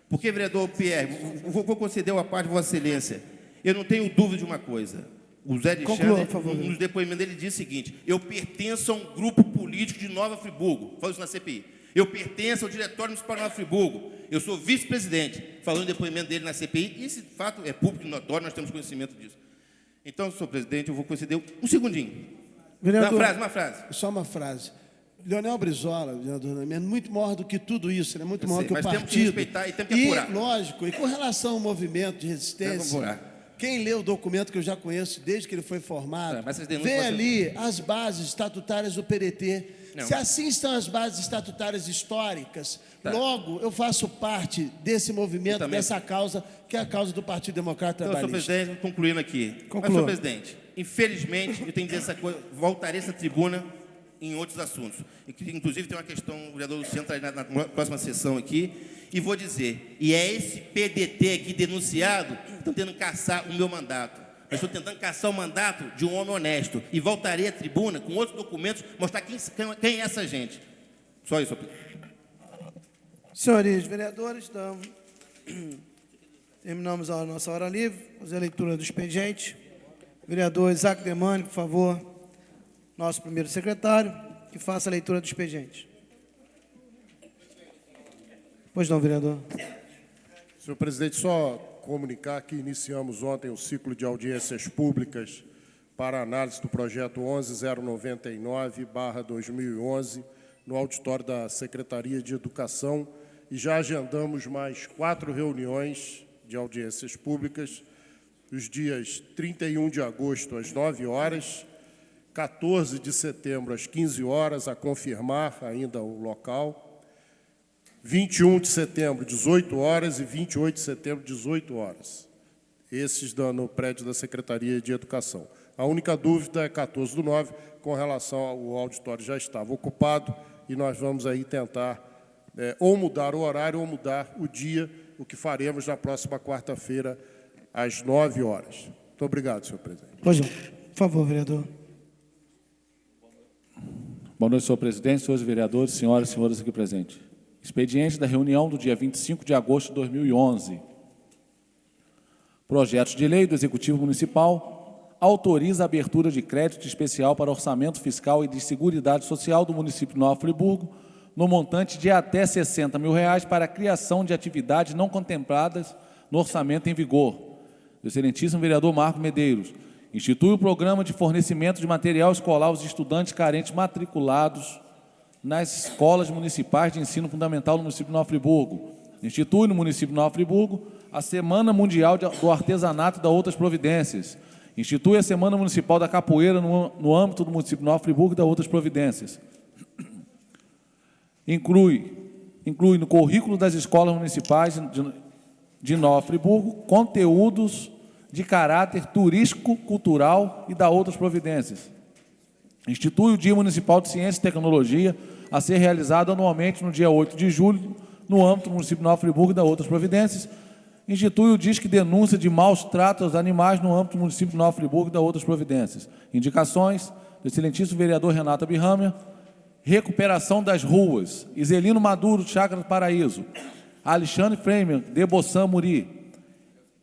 Porque, vereador Pierre, vou conceder a parte de Vossa Excelência, eu não tenho dúvida de uma coisa. O Zé Alexandre, nos depoimentos dele, diz o seguinte: eu pertenço a um grupo político de Nova Friburgo, falou isso na CPI. Eu pertenço ao Diretório Municipal de Nova Friburgo, eu sou vice-presidente, falando no depoimento dele na CPI, e esse fato é público e notório, nós temos conhecimento disso. Então, senhor presidente, eu vou conceder um segundinho. Vereador, uma frase. Só uma frase. Leonel Brizola, vereador, é muito maior do que tudo isso, ele é muito maior que o partido. Mas temos que respeitar e temos que apurar. E, lógico, e com relação ao movimento de resistência, quem lê o documento que eu já conheço desde que ele foi formado, vê ali as bases estatutárias do PDT. Se assim estão as bases estatutárias históricas, logo eu faço parte desse movimento, dessa causa, que é a causa do Partido Democrata Trabalhista. Senhor presidente, concluindo aqui. Mas, senhor presidente, infelizmente, eu tenho que dizer essa coisa, voltarei a essa tribuna em outros assuntos. Inclusive, tem uma questão, o vereador Luciano traz na próxima sessão aqui, e vou dizer, e é esse PDT aqui denunciado que estão tentando caçar o meu mandato. Mas estou tentando caçar o mandato de um homem honesto, e voltarei à tribuna com outros documentos, mostrar quem é essa gente. Só isso, senhor presidente. Senhores vereadores, então, terminamos a nossa hora livre, fazer a leitura do expediente. Vereador Isaac Demani, por favor, nosso primeiro secretário, que faça a leitura do expediente. Pois não, vereador. Senhor presidente, só comunicar que iniciamos ontem o ciclo de audiências públicas para análise do projeto 11099/2011 no auditório da Secretaria de Educação e já agendamos mais 4 reuniões de audiências públicas, os dias 31 de agosto às 9 horas, 14 de setembro às 15 horas, a confirmar ainda o local, 21 de setembro, 18 horas, e 28 de setembro, 18 horas. Esses no prédio da Secretaria de Educação. A única dúvida é 14/9, com relação ao auditório já estava ocupado, e nós vamos aí tentar ou mudar o horário ou mudar o dia, o que faremos na próxima quarta-feira, às 9 horas. Muito obrigado, senhor presidente. Pois não. Por favor, vereador. Boa noite, senhor presidente, senhores vereadores, senhoras e senhores aqui presentes. Expediente da reunião do dia 25 de agosto de 2011. Projeto de lei do Executivo Municipal autoriza a abertura de crédito especial para orçamento fiscal e de seguridade social do município de Nova Friburgo, no montante de até R$ 60 mil para a criação de atividades não contempladas no orçamento em vigor. Do excelentíssimo vereador Marco Medeiros. Institui o programa de fornecimento de material escolar aos estudantes carentes matriculados nas escolas municipais de ensino fundamental no município de Nova Friburgo. Institui no município de Nova Friburgo a Semana Mundial do Artesanato e das outras providências. Institui a Semana Municipal da Capoeira no âmbito do município de Nova Friburgo e das outras providências. Inclui no currículo das escolas municipais de Nova Friburgo conteúdos de caráter turístico, cultural e das outras providências. Institui o Dia Municipal de Ciência e Tecnologia, a ser realizado anualmente no dia 8 de julho, no âmbito do município de Nova Friburgo e das outras providências. Institui o Disque Denúncia de Maus Tratos aos Animais no âmbito do município de Nova Friburgo e das outras providências. Indicações do excelentíssimo vereador Renato Abirrâmia. Recuperação das ruas. Iselino Maduro, Chácara do Paraíso. Alexandre Freeman, de Boçã, Muri.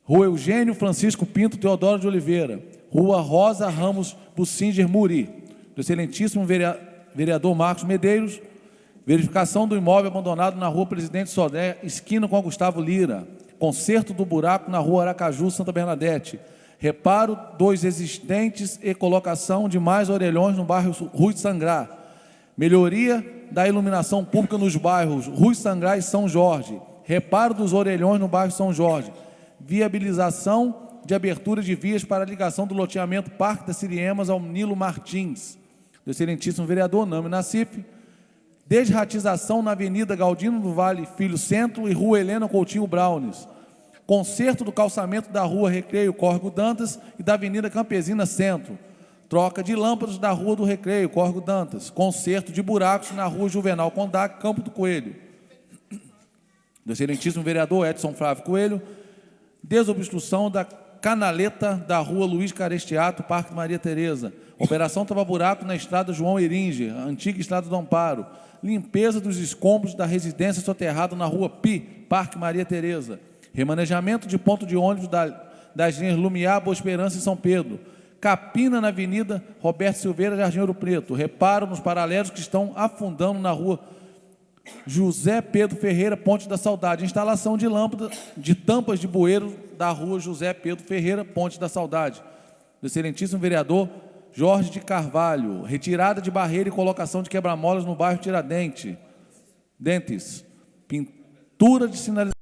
Rua Eugênio Francisco Pinto Teodoro de Oliveira. Rua Rosa Ramos Bussinger, Muri. Do excelentíssimo vereador Marcos Medeiros. Verificação do imóvel abandonado na Rua Presidente Sodré, esquina com a Gustavo Lira. Conserto do buraco na Rua Aracaju, Santa Bernadette. reparo dos existentes e colocação de mais orelhões no bairro Rui Sangrá, melhoria da iluminação pública nos bairros Rui Sangrá e São Jorge, reparo dos orelhões no bairro São Jorge, viabilização de abertura de vias para a ligação do loteamento Parque das Siriemas ao Nilo Martins, do excelentíssimo vereador Nami Nassif, desratização na Avenida Galdino do Vale Filho Centro e Rua Helena Coutinho Braunes, conserto do calçamento da Rua Recreio Córrego Dantas e da Avenida Campesina Centro, troca de lâmpadas da Rua do Recreio Córrego Dantas, conserto de buracos na Rua Juvenal Condac, Campo do Coelho, do excelentíssimo vereador Edson Flávio Coelho, desobstrução da canaleta da Rua Luiz Carestiato, Parque Maria Tereza, operação tapa-buraco na Estrada João Eringe, antiga Estrada do Amparo, limpeza dos escombros da residência soterrada na Rua Pi, Parque Maria Tereza, remanejamento de ponto de ônibus das linhas Lumiar, Boa Esperança e São Pedro, capina na Avenida Roberto Silveira, Jardim Ouro Preto, reparo nos paralelos que estão afundando na Rua José Pedro Ferreira, Ponte da Saudade, instalação de lâmpadas, de tampas de bueiro da Rua José Pedro Ferreira, Ponte da Saudade, do excelentíssimo vereador Jorge de Carvalho, retirada de barreira e colocação de quebra-molas no bairro Tiradentes, pintura de sinalização